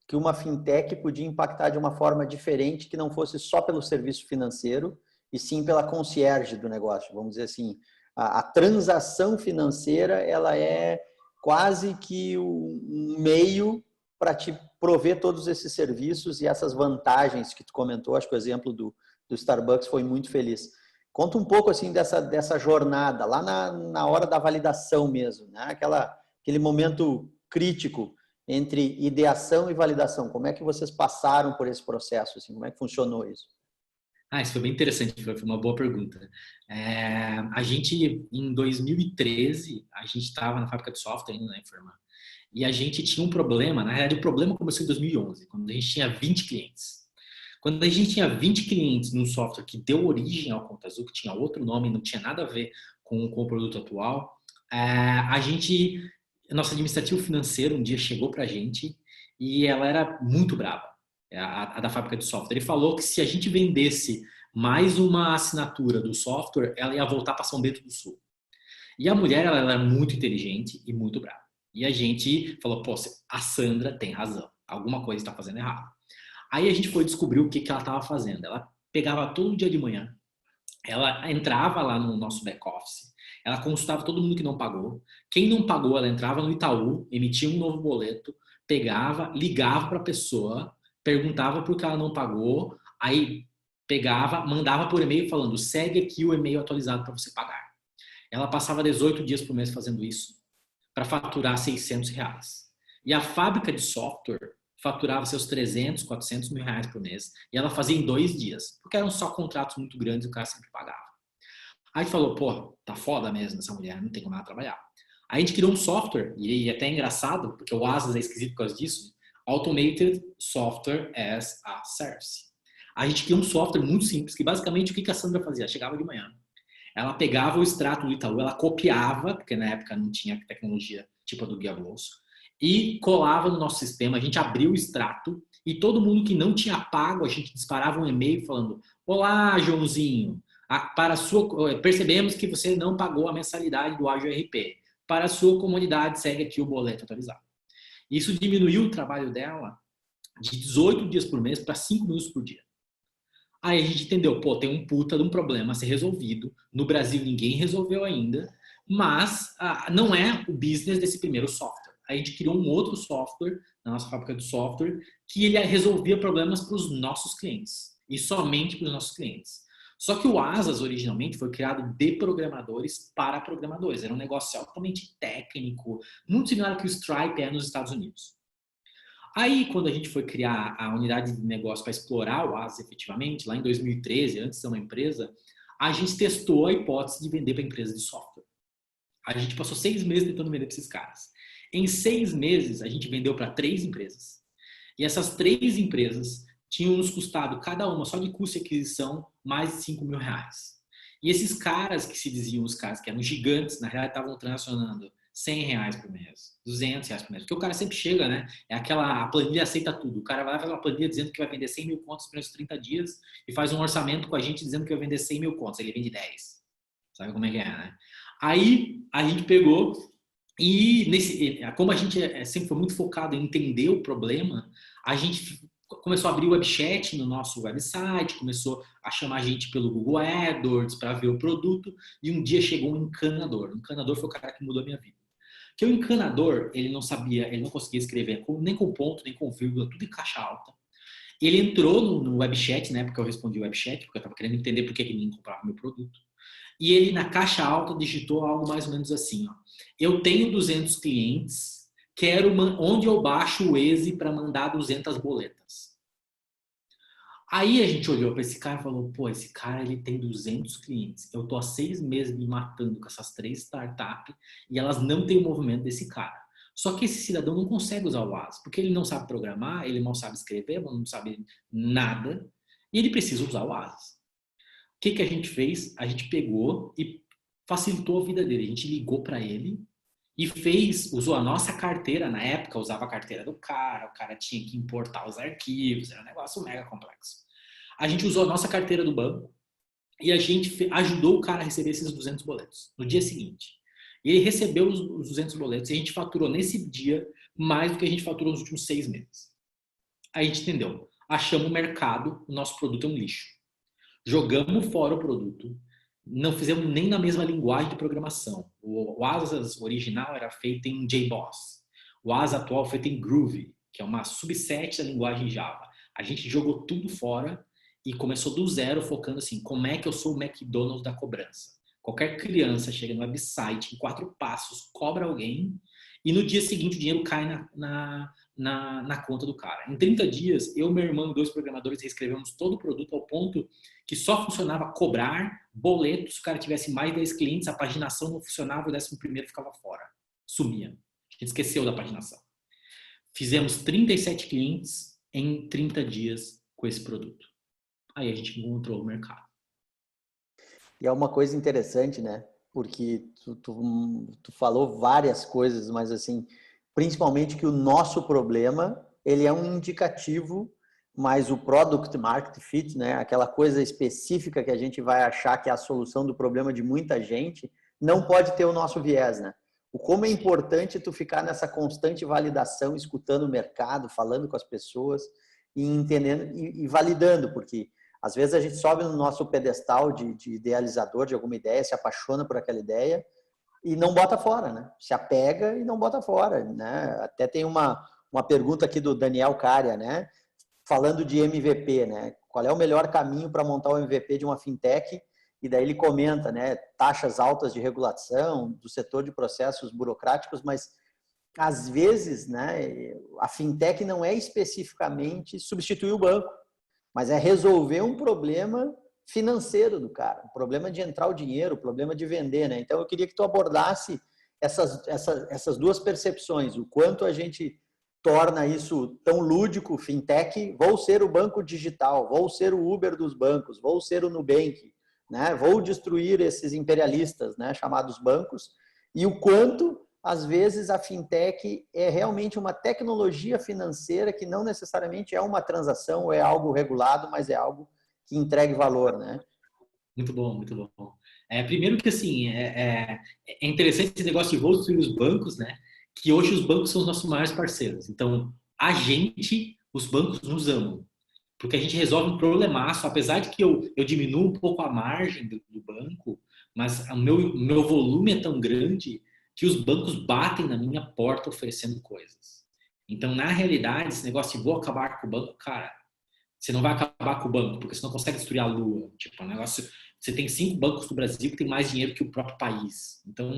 que uma fintech podia impactar de uma forma diferente, que não fosse só pelo serviço financeiro, e sim pela concierge do negócio. Vamos dizer assim, a transação financeira, ela é quase que um meio para te prover todos esses serviços e essas vantagens que tu comentou. Acho que o exemplo do Starbucks foi muito feliz. Conta um pouco assim dessa jornada, lá na hora da validação mesmo, né? Aquele momento crítico entre ideação e validação. Como é que vocês passaram por esse processo? Assim? Como é que funcionou isso? Isso foi bem interessante, foi uma boa pergunta. A gente, em 2013, a gente estava na fábrica de software ainda, né, informando. E a gente tinha um problema, na realidade o problema começou em 2011, quando a gente tinha 20 clientes. Quando a gente tinha 20 clientes num software que deu origem ao Conta Azul, que tinha outro nome, não tinha nada a ver com o produto atual, nosso administrativo financeiro um dia chegou pra gente e ela era muito brava, a da fábrica de software. Ele falou que se a gente vendesse mais uma assinatura do software, ela ia voltar para São Bento do Sul. E a mulher, ela era muito inteligente e muito brava. E a gente falou, pô, a Sandra tem razão, alguma coisa está fazendo errado. Aí a gente foi descobrir o que ela estava fazendo. Ela pegava todo dia de manhã, ela entrava lá no nosso back-office, ela consultava todo mundo que não pagou. Quem não pagou, ela entrava no Itaú, emitia um novo boleto, pegava, ligava para a pessoa, perguntava por que ela não pagou, aí pegava, mandava por e-mail falando, segue aqui o e-mail atualizado para você pagar. Ela passava 18 dias por mês fazendo isso para faturar R$600. E a fábrica de software faturava seus 300, 400 mil reais por mês. E ela fazia em 2 dias, porque eram só contratos muito grandes e o cara sempre pagava. Aí a gente falou, pô, tá foda mesmo essa mulher, não tem como ela trabalhar. Aí a gente criou um software, e até é engraçado, porque o Asas é esquisito por causa disso, Automated Software as a Service. A gente criou um software muito simples, que basicamente o que a Sandra fazia? Ela chegava de manhã, ela pegava o extrato do Itaú, ela copiava, porque na época não tinha tecnologia tipo a do Guia Bolso, e colava no nosso sistema, a gente abriu o extrato, e todo mundo que não tinha pago, a gente disparava um e-mail falando, olá, Joãozinho, percebemos que você não pagou a mensalidade do Ágil RP. Para a sua comunidade, segue aqui o boleto atualizado. Isso diminuiu o trabalho dela de 18 dias por mês para 5 minutos por dia. Aí a gente entendeu, pô, tem um puta de um problema a ser resolvido. No Brasil ninguém resolveu ainda, mas não é o business desse primeiro software. Aí a gente criou um outro software, na nossa fábrica de software, que ele resolvia problemas para os nossos clientes. E somente para os nossos clientes. Só que o Asas, originalmente, foi criado de programadores para programadores. Era um negócio altamente técnico, muito similar ao que o Stripe é nos Estados Unidos. Aí, quando a gente foi criar a unidade de negócio para explorar o Asas efetivamente, lá em 2013, antes de ser uma empresa, a gente testou a hipótese de vender para empresas de software. A gente passou 6 meses tentando vender para esses caras. Em 6 meses, a gente vendeu para 3 empresas. E essas 3 empresas tinham nos custado, cada uma, só de custo de aquisição, mais de 5 mil reais. E esses caras que se diziam os caras que eram gigantes, na realidade estavam transacionando 100 reais por mês, 200 reais por mês. Porque o cara sempre chega, né? A planilha aceita tudo. O cara vai fazer uma planilha dizendo que vai vender 100 mil contos nos primeiros 30 dias e faz um orçamento com a gente dizendo que vai vender 100 mil contos. Ele vende 10. Sabe como é que é, né? Aí a gente pegou e, como a gente sempre foi muito focado em entender o problema, a gente começou a abrir o webchat no nosso website, começou a chamar a gente pelo Google AdWords para ver o produto, e um dia chegou um encanador. O encanador foi o cara que mudou a minha vida. Porque o encanador, ele não sabia, ele não conseguia escrever nem com ponto, nem com vírgula, tudo em caixa alta. Ele entrou no webchat, né, porque eu respondi o webchat, porque eu estava querendo entender por que ninguém comprava meu produto. E ele, na caixa alta, digitou algo mais ou menos assim, ó. Eu tenho 200 clientes, onde eu baixo o Waze para mandar 200 boletas. Aí a gente olhou para esse cara e falou, pô, esse cara ele tem 200 clientes. Eu tô há 6 meses me matando com essas 3 startups e elas não têm o movimento desse cara. Só que esse cidadão não consegue usar o Asas, porque ele não sabe programar, ele não sabe escrever, não sabe nada, e ele precisa usar o Asas. O que a gente fez? A gente pegou e facilitou a vida dele. A gente ligou para ele e usou a nossa carteira. Na época, usava a carteira do cara, o cara tinha que importar os arquivos, era um negócio mega complexo. A gente usou a nossa carteira do banco, E a gente ajudou o cara a receber esses 200 boletos no dia seguinte. E ele recebeu os 200 boletos e a gente faturou nesse dia mais do que a gente faturou nos últimos 6 meses. Aí a gente entendeu. Achamos o mercado, o nosso produto é um lixo. Jogamos fora o produto, não fizemos nem na mesma linguagem de programação. O Asas original era feito em JBoss. O Asas atual é feito em Groovy, que é uma subset da linguagem Java. A gente jogou tudo fora e começou do zero, focando assim, como é que eu sou o McDonald's da cobrança. Qualquer criança chega no website, em 4 passos, cobra alguém e no dia seguinte o dinheiro cai na conta do cara. Em 30 dias, eu, meu irmão e 2 programadores reescrevemos todo o produto ao ponto que só funcionava cobrar boleto se o cara tivesse mais 10 clientes, a paginação não funcionava, o 11º ficava fora. Sumia. A gente esqueceu da paginação. Fizemos 37 clientes em 30 dias com esse produto. Aí a gente encontrou o mercado. E é uma coisa interessante, né? Porque tu falou várias coisas, mas assim, principalmente que o nosso problema, ele é um indicativo, mas o Product Market Fit, né? Aquela coisa específica que a gente vai achar que é a solução do problema de muita gente, não pode ter o nosso viés, né? O como é importante tu ficar nessa constante validação, escutando o mercado, falando com as pessoas e entendendo e validando, porque às vezes a gente sobe no nosso pedestal de idealizador de alguma ideia, se apaixona por aquela ideia e não bota fora, né? Se apega e não bota fora, né? Até tem uma pergunta aqui do Daniel Caria, né? Falando de MVP, né? Qual é o melhor caminho para montar o MVP de uma fintech? E daí ele comenta, né? Taxas altas de regulação, do setor de processos burocráticos, mas às vezes, né? A fintech não é especificamente substituir o banco, mas é resolver um problema financeiro do cara, um problema de entrar o dinheiro, um problema de vender, né? Então eu queria que tu abordasse essas 2 percepções, o quanto a gente torna isso tão lúdico, fintech, vou ser o banco digital, vou ser o Uber dos bancos, vou ser o Nubank, né? Vou destruir esses imperialistas, né, chamados bancos, e o quanto às vezes a fintech é realmente uma tecnologia financeira que não necessariamente é uma transação ou é algo regulado, mas é algo que entregue valor, né? Muito bom, muito bom. Primeiro que, assim, é interessante esse negócio de vou destruir os bancos, né? Que hoje os bancos são os nossos maiores parceiros. Então, os bancos nos amam. Porque a gente resolve um problemaço, apesar de que eu diminuo um pouco a margem do banco, mas o meu volume é tão grande que os bancos batem na minha porta oferecendo coisas. Então, na realidade, esse negócio de vou acabar com o banco, cara, você não vai acabar com o banco, porque você não consegue destruir a lua. Tipo, negócio, você tem 5 bancos no Brasil que tem mais dinheiro que o próprio país. Então,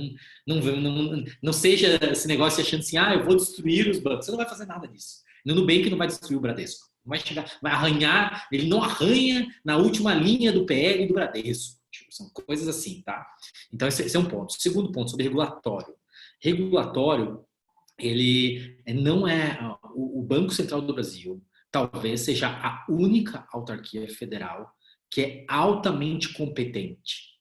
não seja esse negócio achando assim, eu vou destruir os bancos. Você não vai fazer nada disso. No Nubank não vai destruir o Bradesco. Vai arranhar, ele não arranha na última linha do PL do Bradesco. Tipo, são coisas assim, tá? Então, esse é um ponto. Segundo ponto, sobre regulatório. Regulatório, ele não é o Banco Central do Brasil, talvez seja a única autarquia federal que é altamente competente.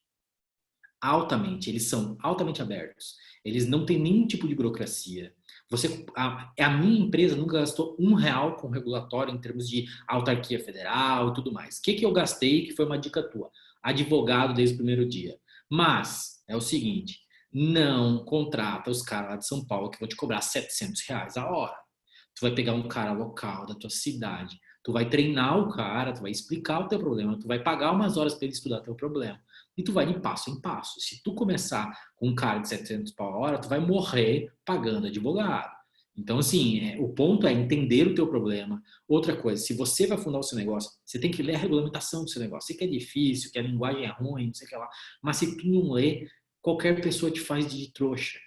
Altamente. Eles são altamente abertos. Eles não têm nenhum tipo de burocracia. A minha empresa nunca gastou R$1 com regulatório em termos de autarquia federal e tudo mais. O que eu gastei, que foi uma dica tua? Advogado desde o primeiro dia. Mas, é o seguinte, não contrata os caras lá de São Paulo que vão te cobrar R$700 a hora. Tu vai pegar um cara local da tua cidade, tu vai treinar o cara, tu vai explicar o teu problema, tu vai pagar umas horas para ele estudar teu problema e tu vai de passo em passo. Se tu começar com um cara de 700 por hora, tu vai morrer pagando advogado. Então, assim, o ponto é entender o teu problema. Outra coisa, se você vai fundar o seu negócio, você tem que ler a regulamentação do seu negócio. Sei que é difícil, que a linguagem é ruim, não sei o que lá, mas se tu não lê, qualquer pessoa te faz de trouxa.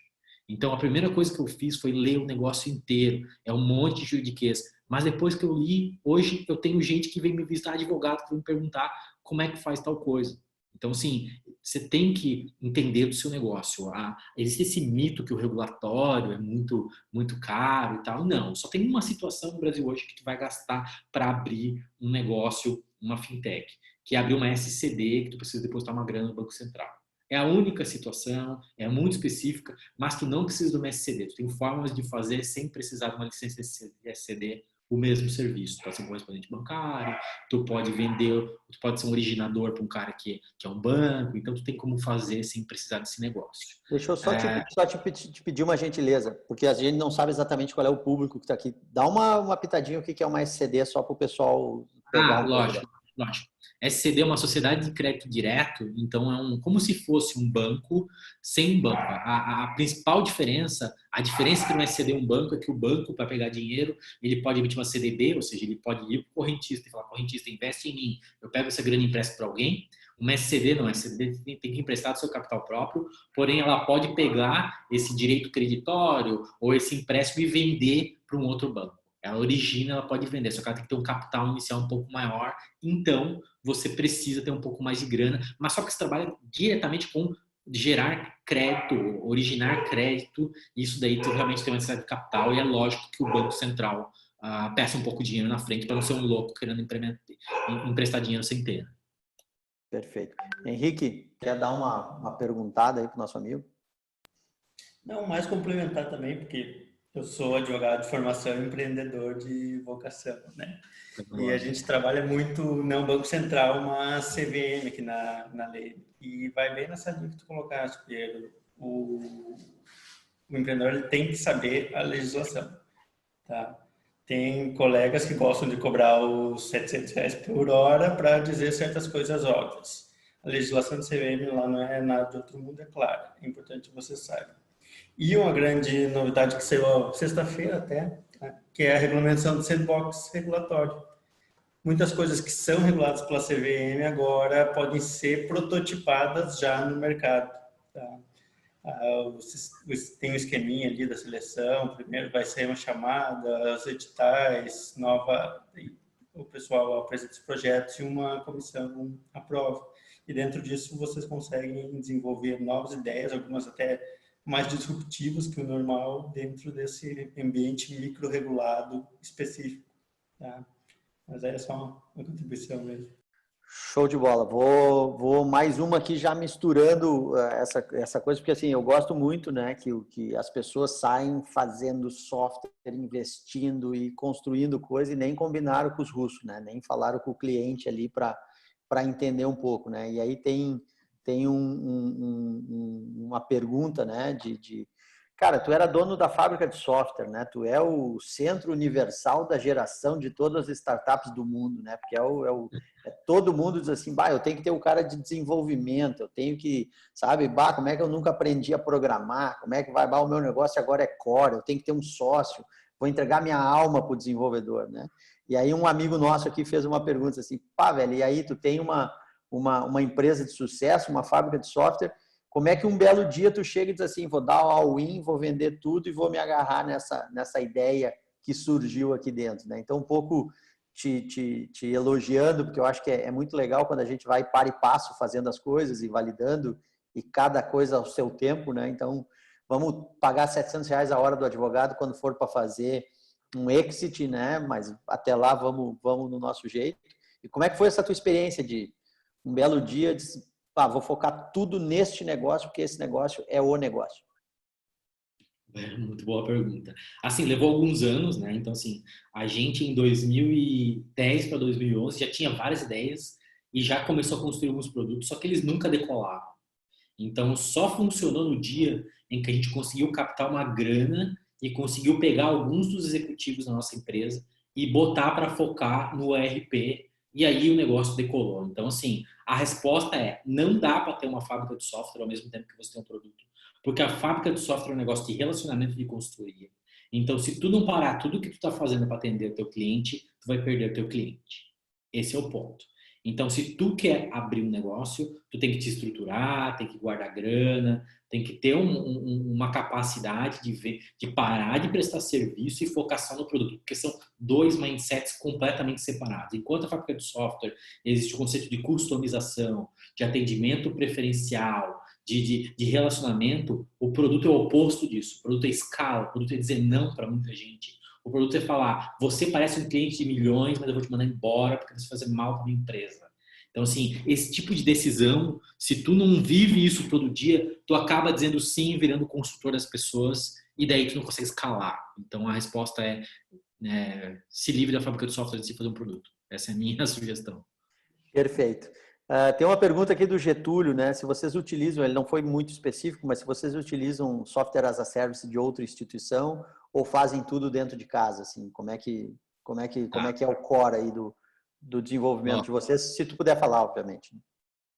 Então, a primeira coisa que eu fiz foi ler o negócio inteiro. É um monte de juridiquês. Mas depois que eu li, hoje eu tenho gente que vem me visitar, advogado, que vem me perguntar como é que faz tal coisa. Então, assim, você tem que entender do seu negócio. Existe esse mito que o regulatório é muito, muito caro e tal. Não, só tem uma situação no Brasil hoje que tu vai gastar para abrir um negócio, uma fintech, que é abrir uma SCD, que tu precisa depositar uma grana no Banco Central. É a única situação, é muito específica, mas tu não precisa de uma SCD. Tu tem formas de fazer sem precisar de uma licença de SCD o mesmo serviço. Tu pode ser um correspondente bancário, tu pode vender, tu pode ser um originador para um cara que é um banco, então tu tem como fazer sem precisar desse negócio. Deixa eu só te pedir uma gentileza, porque a gente não sabe exatamente qual é o público que está aqui. Dá uma pitadinha o que é uma SCD só para o pessoal pegar lógico. SCD é uma sociedade de crédito direto, então é como se fosse um banco sem um banco. A principal diferença, a diferença entre um SCD e um banco é que o banco, para pegar dinheiro, ele pode emitir uma CDB, ou seja, ele pode ir para o correntista e falar, correntista, investe em mim, eu pego essa grana e empresto para alguém. Uma SCD não, a SCD tem que emprestar do seu capital próprio, porém ela pode pegar esse direito creditório ou esse empréstimo e vender para um outro banco. Ela origina, ela pode vender, só que ela tem que ter um capital inicial um pouco maior, então você precisa ter um pouco mais de grana, mas só que você trabalha diretamente com gerar crédito, originar crédito, isso daí tu realmente tem uma necessidade de capital e é lógico que o Banco Central peça um pouco de dinheiro na frente para não ser um louco querendo emprestar dinheiro sem ter. Perfeito. Henrique, quer dar uma perguntada aí para o nosso amigo? Não, mais complementar também, porque eu sou advogado de formação e empreendedor de vocação, né? E a gente trabalha muito, não Banco Central, mas CVM aqui na lei. E vai bem nessa linha que tu colocaste, Pedro. O empreendedor ele tem que saber a legislação, tá? Tem colegas que gostam de cobrar os R$700 por hora para dizer certas coisas óbvias. A legislação do CVM lá não é nada de outro mundo, é claro. É importante que você saiba. E uma grande novidade que saiu sexta-feira até, né, que é a regulamentação do sandbox regulatório. Muitas coisas que são reguladas pela CVM agora podem ser prototipadas já no mercado. Tá? Tem um esqueminha ali da seleção, primeiro vai sair uma chamada, os editais, o pessoal apresenta os projetos e uma comissão aprova. E dentro disso vocês conseguem desenvolver novas ideias, algumas até mais disruptivas que o normal dentro desse ambiente micro-regulado específico. Tá? Mas é só uma contribuição mesmo. Show de bola. Vou mais uma aqui já misturando essa coisa, porque assim, eu gosto muito, né, que as pessoas saem fazendo software, investindo e construindo coisa e nem combinaram com os russos, né, nem falaram com o cliente ali para entender um pouco, né, e aí tem uma pergunta, né, cara, tu era dono da fábrica de software, né? Tu é o centro universal da geração de todas as startups do mundo, né? Porque todo mundo diz assim, eu tenho que ter o cara de desenvolvimento, eu tenho que, sabe, como é que eu nunca aprendi a programar? Como é que o meu negócio agora é core? Eu tenho que ter um sócio, vou entregar minha alma para o desenvolvedor, né? E aí um amigo nosso aqui fez uma pergunta assim, velho, e aí tu tem uma empresa de sucesso, uma fábrica de software, como é que um belo dia tu chega e diz assim, vou dar um all-in, vou vender tudo e vou me agarrar nessa ideia que surgiu aqui dentro, né? Então, um pouco te elogiando, porque eu acho que é muito legal quando a gente vai para e passo fazendo as coisas e validando, e cada coisa ao seu tempo, né? Então, vamos pagar R$700 a hora do advogado quando for para fazer um exit, né? Mas até lá vamos no nosso jeito. E como é que foi essa tua experiência de um belo dia de vou focar tudo neste negócio, porque esse negócio é o negócio? Muito boa pergunta. Assim, levou alguns anos, né? Então, assim, a gente em 2010 para 2011 já tinha várias ideias e já começou a construir alguns produtos, só que eles nunca decolavam. Então, só funcionou no dia em que a gente conseguiu captar uma grana e conseguiu pegar alguns dos executivos da nossa empresa e botar para focar no ERP, e aí o negócio decolou. Então, assim, a resposta é, não dá para ter uma fábrica de software ao mesmo tempo que você tem um produto. Porque a fábrica de software é um negócio de relacionamento de consultoria. Então, se tu não parar tudo que tu está fazendo para atender o teu cliente, tu vai perder o teu cliente. Esse é o ponto. Então, se tu quer abrir um negócio, tu tem que te estruturar, tem que guardar grana, tem que ter uma capacidade de parar de prestar serviço e focar só no produto, porque são dois mindsets completamente separados. Enquanto a fábrica de software existe o conceito de customização, de atendimento preferencial, de relacionamento, o produto é o oposto disso. O produto é escala, o produto é dizer não para muita gente. O produto é falar, você parece um cliente de milhões, mas eu vou te mandar embora porque você vai fazer mal para minha empresa. Então, assim, esse tipo de decisão, se tu não vive isso todo dia, tu acaba dizendo sim, virando consultor das pessoas, e daí tu não consegue escalar. Então, a resposta é, se livre da fábrica de software antes de fazer um produto. Essa é a minha sugestão. Perfeito. Tem uma pergunta aqui do Getúlio, né? Se vocês utilizam, ele não foi muito específico, mas se vocês utilizam software as a service de outra instituição ou fazem tudo dentro de casa, assim, como é que é o core aí do desenvolvimento de vocês, se tu puder falar, obviamente.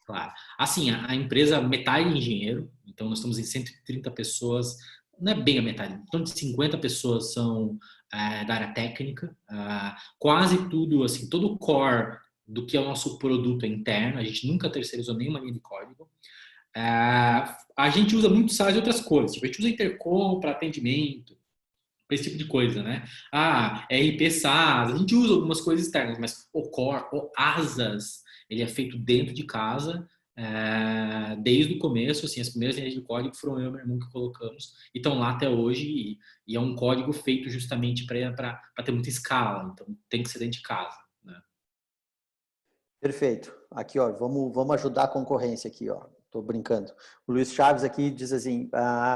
Claro. Assim, a empresa, metade é engenheiro, então nós estamos em 130 pessoas, não é bem a metade, então de 50 pessoas são da área técnica, quase tudo, assim, todo o core do que é o nosso produto interno, a gente nunca terceirizou nenhuma linha de código. A gente usa muito SaaS e outras coisas, tipo, a gente usa Intercom para atendimento, para esse tipo de coisa, né? RP SaaS, a gente usa algumas coisas externas, mas o core, o asas, ele é feito dentro de casa, desde o começo, assim, as primeiras linhas de código foram eu e meu irmão que colocamos, e estão lá até hoje, e é um código feito justamente para ter muita escala, então tem que ser dentro de casa, né? Perfeito. Aqui, ó, vamos ajudar a concorrência aqui, ó. Tô brincando. O Luiz Chaves aqui diz assim,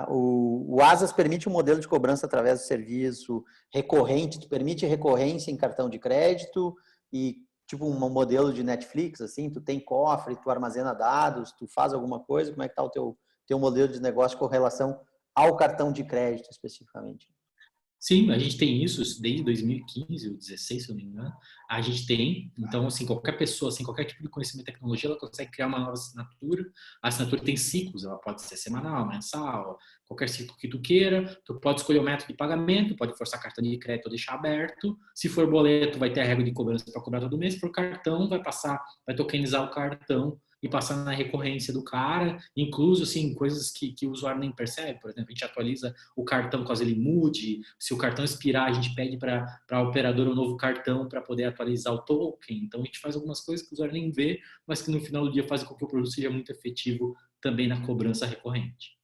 o Asas permite um modelo de cobrança através do serviço recorrente, tu permite recorrência em cartão de crédito e tipo um modelo de Netflix, assim, tu tem cofre, tu armazena dados, tu faz alguma coisa, como é que tá o teu modelo de negócio com relação ao cartão de crédito especificamente? Sim, a gente tem isso desde 2015 ou 2016, se eu não me engano. A gente tem, então, assim, qualquer pessoa, assim, qualquer tipo de conhecimento de tecnologia, ela consegue criar uma nova assinatura. A assinatura tem ciclos, ela pode ser semanal, mensal, qualquer ciclo que tu queira. Tu pode escolher o método de pagamento, pode forçar cartão de crédito ou deixar aberto. Se for boleto, vai ter a regra de cobrança para cobrar todo mês. Se for cartão, vai tokenizar o cartão e passar na recorrência do cara, incluso, assim, coisas que o usuário nem percebe. Por exemplo, a gente atualiza o cartão caso ele mude, se o cartão expirar, a gente pede para a operadora um novo cartão para poder atualizar o token. Então, a gente faz algumas coisas que o usuário nem vê, mas que no final do dia fazem com que o produto seja muito efetivo também na cobrança recorrente.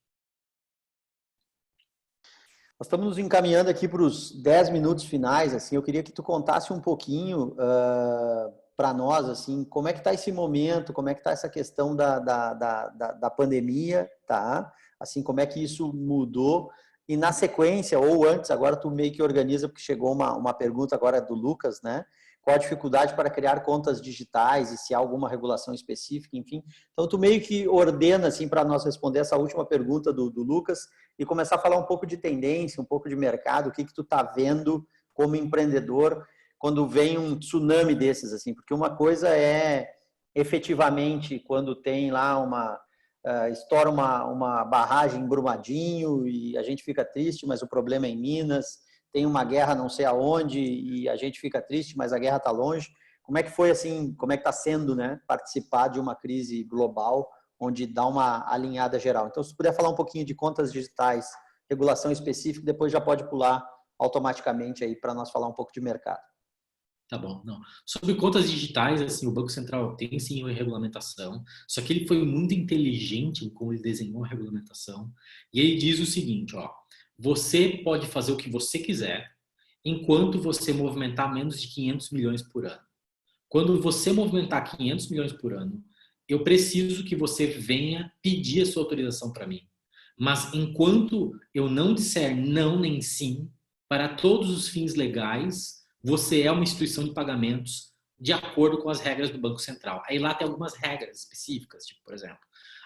Nós estamos nos encaminhando aqui para os 10 minutos finais, assim, eu queria que tu contasse um pouquinho para nós, assim, como é que está esse momento, como é que está essa questão da pandemia, tá? Assim, como é que isso mudou e na sequência, ou antes, agora tu meio que organiza, porque chegou uma pergunta agora do Lucas, né? Qual a dificuldade para criar contas digitais e se há alguma regulação específica, enfim. Então, tu meio que ordena, assim, para nós responder essa última pergunta do Lucas e começar a falar um pouco de tendência, um pouco de mercado, o que tu tá vendo como empreendedor quando vem um tsunami desses, assim, porque uma coisa é efetivamente quando tem lá estoura uma barragem em Brumadinho e a gente fica triste, mas o problema é em Minas, tem uma guerra não sei aonde e a gente fica triste, mas a guerra está longe. Como é que foi assim, como é que está sendo, né, participar de uma crise global onde dá uma alinhada geral? Então, se puder falar um pouquinho de contas digitais, regulação específica, depois já pode pular automaticamente aí para nós falar um pouco de mercado. Tá bom, não. Sobre contas digitais, assim, o Banco Central tem sim uma regulamentação, só que ele foi muito inteligente em como ele desenhou a regulamentação, e ele diz o seguinte, ó, você pode fazer o que você quiser, enquanto você movimentar menos de 500 milhões por ano. Quando você movimentar 500 milhões por ano, eu preciso que você venha pedir a sua autorização para mim. Mas enquanto eu não disser não nem sim, para todos os fins legais, você é uma instituição de pagamentos de acordo com as regras do Banco Central. Aí lá tem algumas regras específicas, tipo, por exemplo,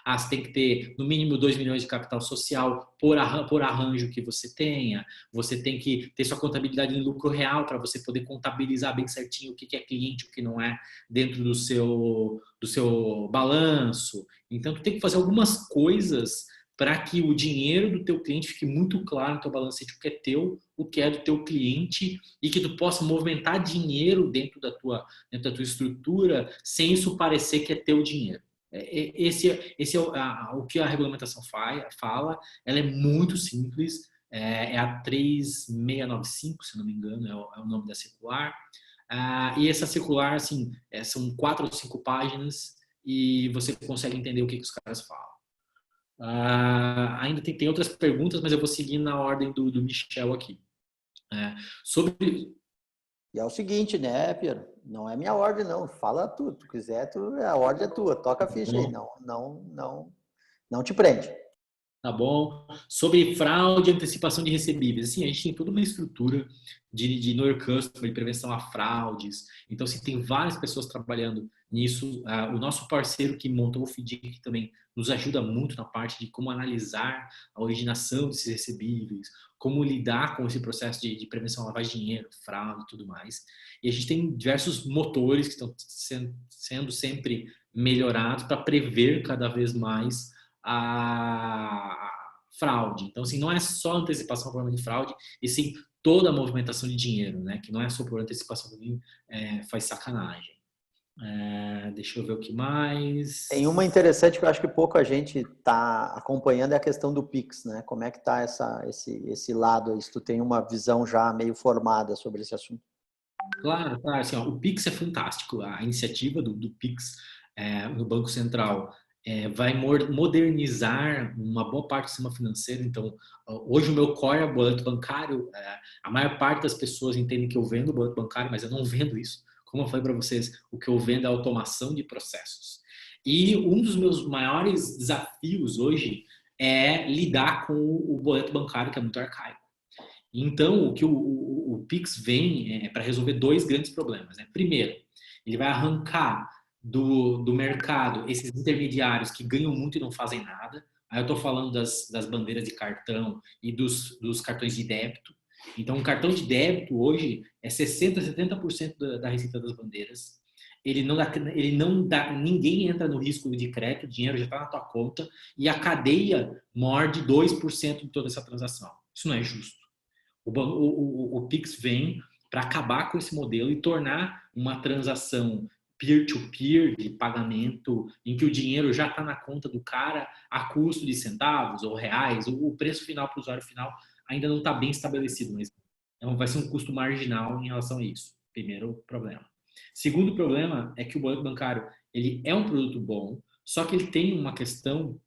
você tem que ter no mínimo 2 milhões de capital social por arranjo que você tenha, você tem que ter sua contabilidade em lucro real para você poder contabilizar bem certinho o que é cliente e o que não é dentro do seu balanço. Então, tu tem que fazer algumas coisas para que o dinheiro do teu cliente fique muito claro no teu balancete, o que é teu, o que é do teu cliente, e que tu possa movimentar dinheiro dentro da tua estrutura sem isso parecer que é teu dinheiro. Esse é o que a regulamentação fala. Ela é muito simples, é a 3695, se não me engano, é o nome da circular. E essa circular, assim, são 4 ou 5 páginas e você consegue entender o que os caras falam. Ainda tem outras perguntas, mas eu vou seguir na ordem do Michel aqui. E é o seguinte, né, Piero? Não é minha ordem, não. Fala tu. Tu quiser, a ordem é tua. Toca a ficha aí. Não te prende. Tá bom? Sobre fraude e antecipação de recebíveis. Assim, a gente tem toda uma estrutura de Know Your Customer, de prevenção a fraudes. Então, assim, tem várias pessoas trabalhando nisso. O nosso parceiro que montou o FDIC também nos ajuda muito na parte de como analisar a originação desses recebíveis, como lidar com esse processo de prevenção à lavagem de dinheiro, fraude e tudo mais. E a gente tem diversos motores que estão sendo sempre melhorados para prever cada vez mais a fraude. Então, assim, não é só antecipação por forma de fraude, e sim toda a movimentação de dinheiro, né? Que não é só por antecipação que faz sacanagem. Deixa eu ver o que mais. Tem uma interessante que eu acho que pouca gente está acompanhando, é a questão do Pix, né? Como é que está esse lado aí? Se tu tem uma visão já meio formada sobre esse assunto. Claro, claro. Assim, ó, o Pix é fantástico. A iniciativa do Pix no Banco Central vai modernizar uma boa parte do sistema financeiro. Então, hoje o meu core é o boleto bancário. A maior parte das pessoas entendem que eu vendo boleto bancário, mas eu não vendo isso. Como eu falei para vocês, o que eu vendo é automação de processos. E um dos meus maiores desafios hoje é lidar com o boleto bancário, que é muito arcaico. Então, o que o Pix vem para resolver dois grandes problemas, né? Primeiro, ele vai arrancar do mercado esses intermediários que ganham muito e não fazem nada. Aí eu estou falando das bandeiras de cartão e dos cartões de débito. Então, um cartão de débito hoje é 60%, 70% da receita das bandeiras. Ele não dá, ninguém entra no risco de crédito, o dinheiro já está na tua conta e a cadeia morde 2% de toda essa transação. Isso não é justo. O Pix vem para acabar com esse modelo e tornar uma transação peer-to-peer de pagamento em que o dinheiro já está na conta do cara a custo de centavos ou reais. O preço final para o usuário final ainda não está bem estabelecido, mas vai ser um custo marginal em relação a isso. Primeiro problema. Segundo problema é que o boleto bancário ele é um produto bom, só que ele tem uma questão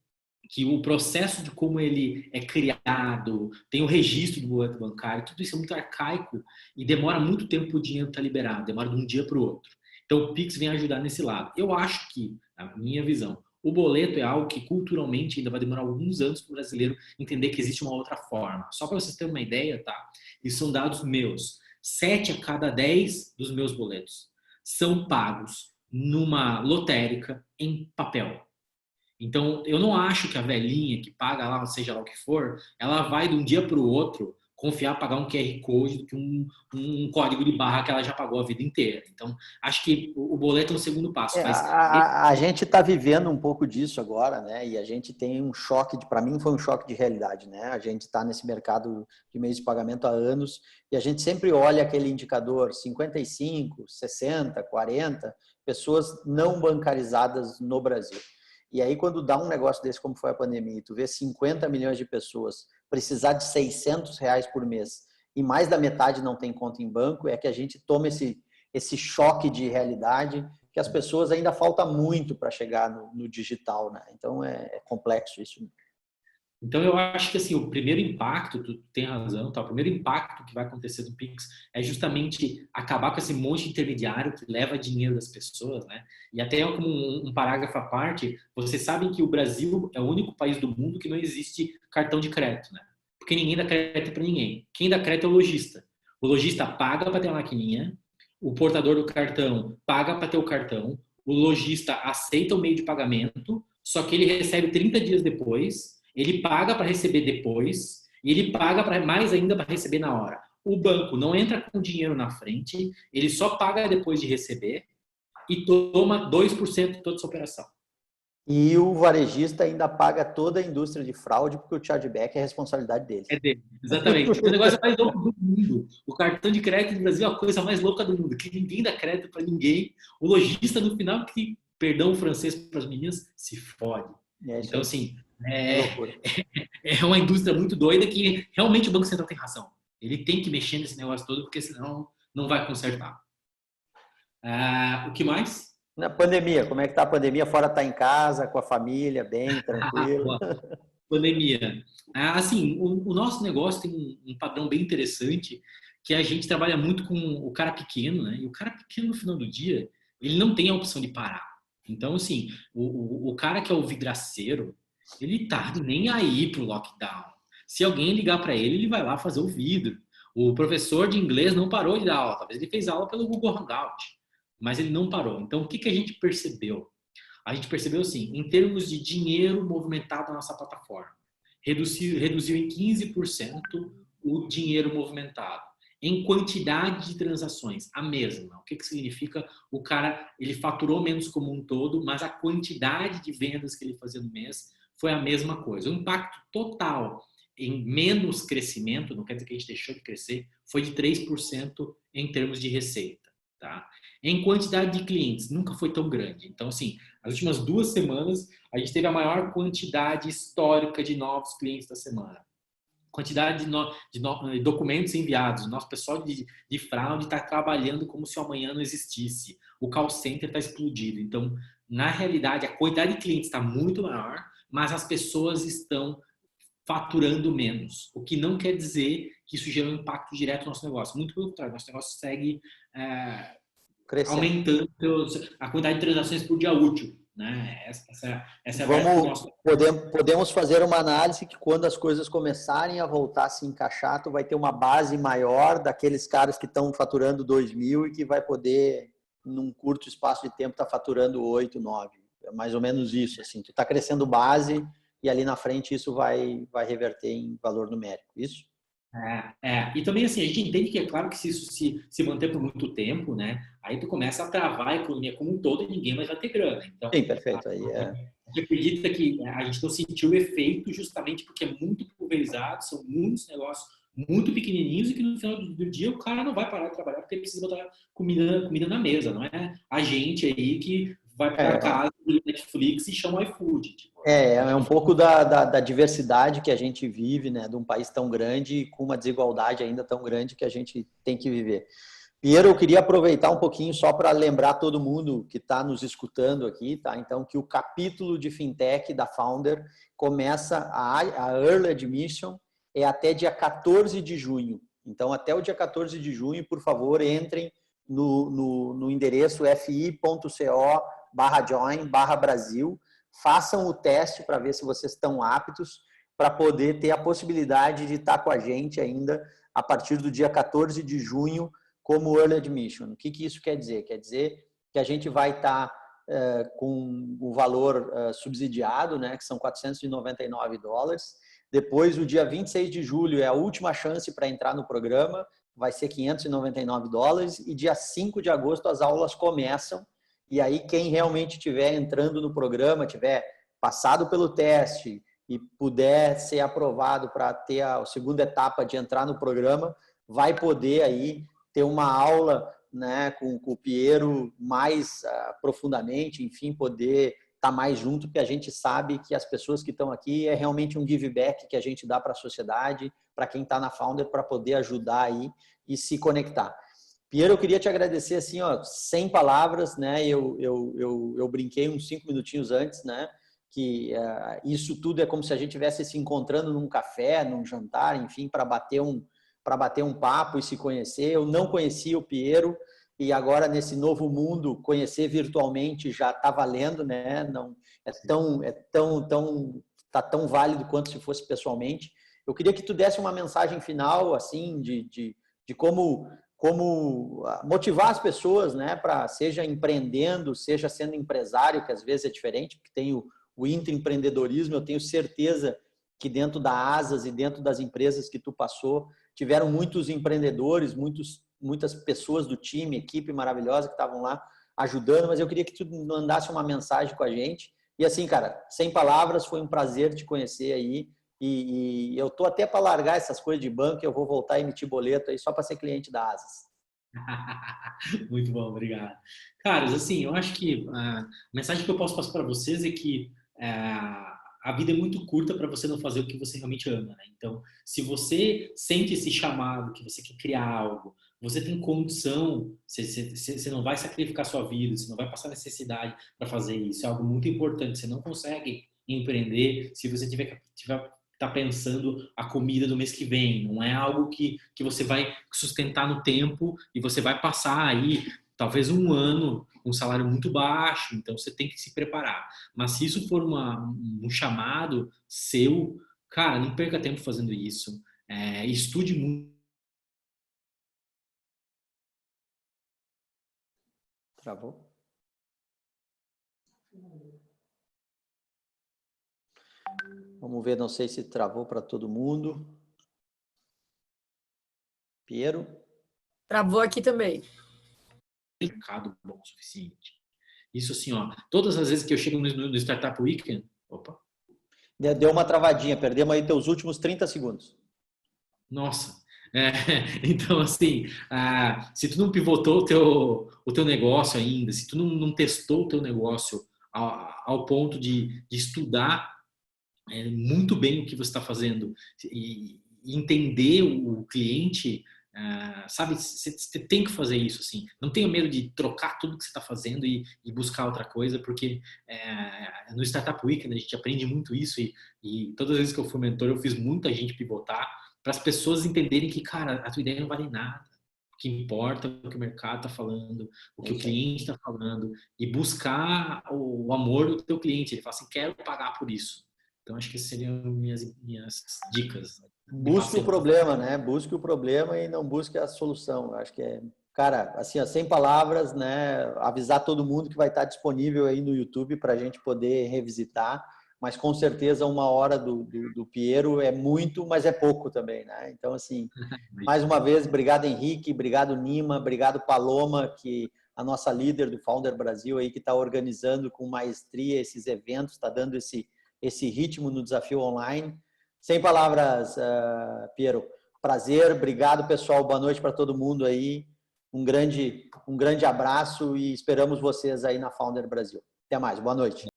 que o processo de como ele é criado, tem o registro do boleto bancário, tudo isso é muito arcaico e demora muito tempo para o dinheiro estar liberado, demora de um dia para o outro. Então o Pix vem ajudar nesse lado. Eu acho que, na minha visão, o boleto é algo que culturalmente ainda vai demorar alguns anos para o brasileiro entender que existe uma outra forma. Só para vocês terem uma ideia, tá? Isso são dados meus. 7 a cada 10 dos meus boletos são pagos numa lotérica em papel. Então, eu não acho que a velhinha que paga lá, seja lá o que for, ela vai de um dia para o outro confiar pagar um QR Code do que um código de barra que ela já pagou a vida inteira. Então, acho que o boleto é um segundo passo. A gente está vivendo um pouco disso agora, né? E a gente tem um choque, para mim foi um choque de realidade, né? A gente está nesse mercado de meios de pagamento há anos e a gente sempre olha aquele indicador 55, 60, 40 pessoas não bancarizadas no Brasil. E aí, quando dá um negócio desse, como foi a pandemia, tu vê 50 milhões de pessoas precisar de R$600 por mês e mais da metade não tem conta em banco, é que a gente toma esse choque de realidade que as pessoas ainda falta muito para chegar no digital, né? Então, é complexo isso. Então, eu acho que assim, o primeiro impacto, tu tem razão, tá? O primeiro impacto que vai acontecer do Pix é justamente acabar com esse monte de intermediário que leva dinheiro das pessoas, né? E até como um parágrafo à parte, vocês sabem que o Brasil é o único país do mundo que não existe cartão de crédito, né? Porque ninguém dá crédito para ninguém. Quem dá crédito é o lojista. O lojista paga para ter a maquininha, o portador do cartão paga para ter o cartão, o lojista aceita o meio de pagamento, só que ele recebe 30 dias depois. Ele paga para receber depois e ele paga mais ainda para receber na hora. O banco não entra com dinheiro na frente, ele só paga depois de receber e toma 2% de toda essa operação. E o varejista ainda paga toda a indústria de fraude porque o chargeback é responsabilidade dele. É dele, exatamente. O negócio mais louco do mundo. O cartão de crédito no Brasil é a coisa mais louca do mundo, que ninguém dá crédito para ninguém. O lojista no final, que, perdão o francês para as meninas, se fode. Então, assim, é uma indústria muito doida que realmente o Banco Central tem razão. Ele tem que mexer nesse negócio todo, porque senão não vai consertar. O que mais? Na pandemia, como é que tá a pandemia? Fora tá em casa, com a família, bem, tranquilo? Pandemia. Assim, o nosso negócio tem um padrão bem interessante, que a gente trabalha muito com o cara pequeno, né? E o cara pequeno, no final do dia, ele não tem a opção de parar. Então, assim, o cara que é o vidraceiro, Ele tá nem aí pro lockdown. Se alguém ligar para ele, ele vai lá fazer o vidro. O professor de inglês não parou de dar aula. Talvez ele fez aula pelo Google Hangout, mas ele não parou. Então, o que a gente percebeu? A gente percebeu, assim, em termos de dinheiro movimentado na nossa plataforma, reduziu em 15% o dinheiro movimentado. Em quantidade de transações, a mesma. O que significa? O cara, ele faturou menos como um todo, mas a quantidade de vendas que ele fazia no mês foi a mesma coisa. O impacto total em menos crescimento, não quer dizer que a gente deixou de crescer, foi de 3% em termos de receita. Tá? Em quantidade de clientes, nunca foi tão grande. Então, assim, as últimas 2 semanas, a gente teve a maior quantidade histórica de novos clientes da semana. Quantidade de documentos enviados. O nosso pessoal de fraude está trabalhando como se o amanhã não existisse. O call center está explodido. Então, na realidade, a quantidade de clientes está muito maior, mas as pessoas estão faturando menos. O que não quer dizer que isso gera um impacto direto no nosso negócio. Muito pelo contrário, nosso negócio segue aumentando a quantidade de transações por dia útil. Né? Essa é a podemos fazer uma análise que quando as coisas começarem a voltar a se encaixar, tu vai ter uma base maior daqueles caras que estão faturando 2.000 e que vai poder, num curto espaço de tempo, estar faturando 8, 9. É mais ou menos isso. Assim. Tu está crescendo base e ali na frente isso vai reverter em valor numérico. Isso? E também assim, a gente entende que é claro que se isso se manter por muito tempo, né, aí tu começa a travar a economia como um todo e ninguém mais vai ter grana. Então, sim, perfeito. Aí a gente acredita que a gente não sentiu o efeito justamente porque é muito pulverizado, são muitos negócios muito pequenininhos e que no final do dia o cara não vai parar de trabalhar porque ele precisa botar comida na mesa, não é a gente aí que vai para casa do Netflix e chama o iFood. Tipo, é um pouco da diversidade que a gente vive, né, de um país tão grande com uma desigualdade ainda tão grande que a gente tem que viver. Piero, eu queria aproveitar um pouquinho só para lembrar todo mundo que está nos escutando aqui, tá? Então, que o capítulo de Fintech da Founder começa a Early Admission até dia 14 de junho. Então, até o dia 14 de junho, por favor, entrem no endereço fi.co/join/Brasil, façam o teste para ver se vocês estão aptos para poder ter a possibilidade de estar com a gente ainda a partir do dia 14 de junho como Early Admission. O que isso quer dizer? Quer dizer que a gente vai estar com o valor subsidiado, né, que são $499. Depois, o dia 26 de julho é a última chance para entrar no programa, vai ser $599. E dia 5 de agosto as aulas começam. E aí, quem realmente estiver entrando no programa, tiver passado pelo teste e puder ser aprovado para ter a segunda etapa de entrar no programa, vai poder aí ter uma aula, né, com o Piero mais profundamente, enfim, poder estar mais junto, porque a gente sabe que as pessoas que estão aqui é realmente um give back que a gente dá para a sociedade, para quem está na Founder, para poder ajudar aí e se conectar. Piero, eu queria te agradecer assim, ó, sem palavras, né? Eu brinquei uns 5 minutinhos antes, né? Que isso tudo é como se a gente estivesse se encontrando num café, num jantar, enfim, para bater um papo e se conhecer. Eu não conhecia o Piero e agora nesse novo mundo conhecer virtualmente já está valendo, né? Não tá tão válido quanto se fosse pessoalmente. Eu queria que tu desse uma mensagem final, assim, de como motivar as pessoas, né, para seja empreendendo, seja sendo empresário, que às vezes é diferente, porque tem o intraempreendedorismo. Eu tenho certeza que dentro da Asas e dentro das empresas que tu passou, tiveram muitos empreendedores, muitas pessoas do time, equipe maravilhosa que estavam lá ajudando, mas eu queria que tu mandasse uma mensagem com a gente. E assim, cara, sem palavras, foi um prazer te conhecer aí. E eu tô até para largar essas coisas de banco, eu vou voltar a emitir boleto aí só para ser cliente da Asas. Muito bom, obrigado. Caros, assim, eu acho que a mensagem que eu posso passar para vocês é que a vida é muito curta para você não fazer o que você realmente ama, né? Então, se você sente esse chamado, que você quer criar algo, você tem condição, você não vai sacrificar sua vida, você não vai passar necessidade para fazer isso. É algo muito importante. Você não consegue empreender se você tiver tá pensando a comida do mês que vem. Não é algo que você vai sustentar no tempo e você vai passar aí talvez um ano com um salário muito baixo, então você tem que se preparar. Mas se isso for um chamado seu, cara, não perca tempo fazendo isso. Estude muito. Travou? Vamos ver, não sei se travou para todo mundo. Piero? Travou aqui também. Mercado bom o suficiente. Isso assim, ó, todas as vezes que eu chego no Startup Weekend, opa. Deu uma travadinha, perdemos aí teus últimos 30 segundos. Nossa. Então, assim, se tu não pivotou o teu negócio ainda, se tu não testou o teu negócio ao ponto de estudar muito bem o que você está fazendo e entender o cliente, sabe, você tem que fazer isso, assim. Não tenha medo de trocar tudo que você está fazendo e buscar outra coisa, porque no Startup Weekend a gente aprende muito isso e todas as vezes que eu fui mentor, eu fiz muita gente pivotar para as pessoas entenderem que, cara, a tua ideia não vale nada. O que importa é o que o mercado está falando, o que o cliente está falando, e buscar o amor do teu cliente. Ele fala assim, quero pagar por isso. Então, acho que essas seriam minhas dicas. Busque o problema, né? Busque o problema e não busque a solução. Acho que cara, assim, sem palavras, né? Avisar todo mundo que vai estar disponível aí no YouTube para a gente poder revisitar. Mas com certeza 1 hora do Piero é muito, mas é pouco também, né? Então, assim, mais uma vez, obrigado Henrique, obrigado Nima, obrigado Paloma, que a nossa líder do Founder Brasil aí, que está organizando com maestria esses eventos, está dando esse ritmo no desafio online. Sem palavras, Piero. Prazer, obrigado pessoal, boa noite para todo mundo aí. Um grande abraço e esperamos vocês aí na Founder Brasil. Até mais, boa noite.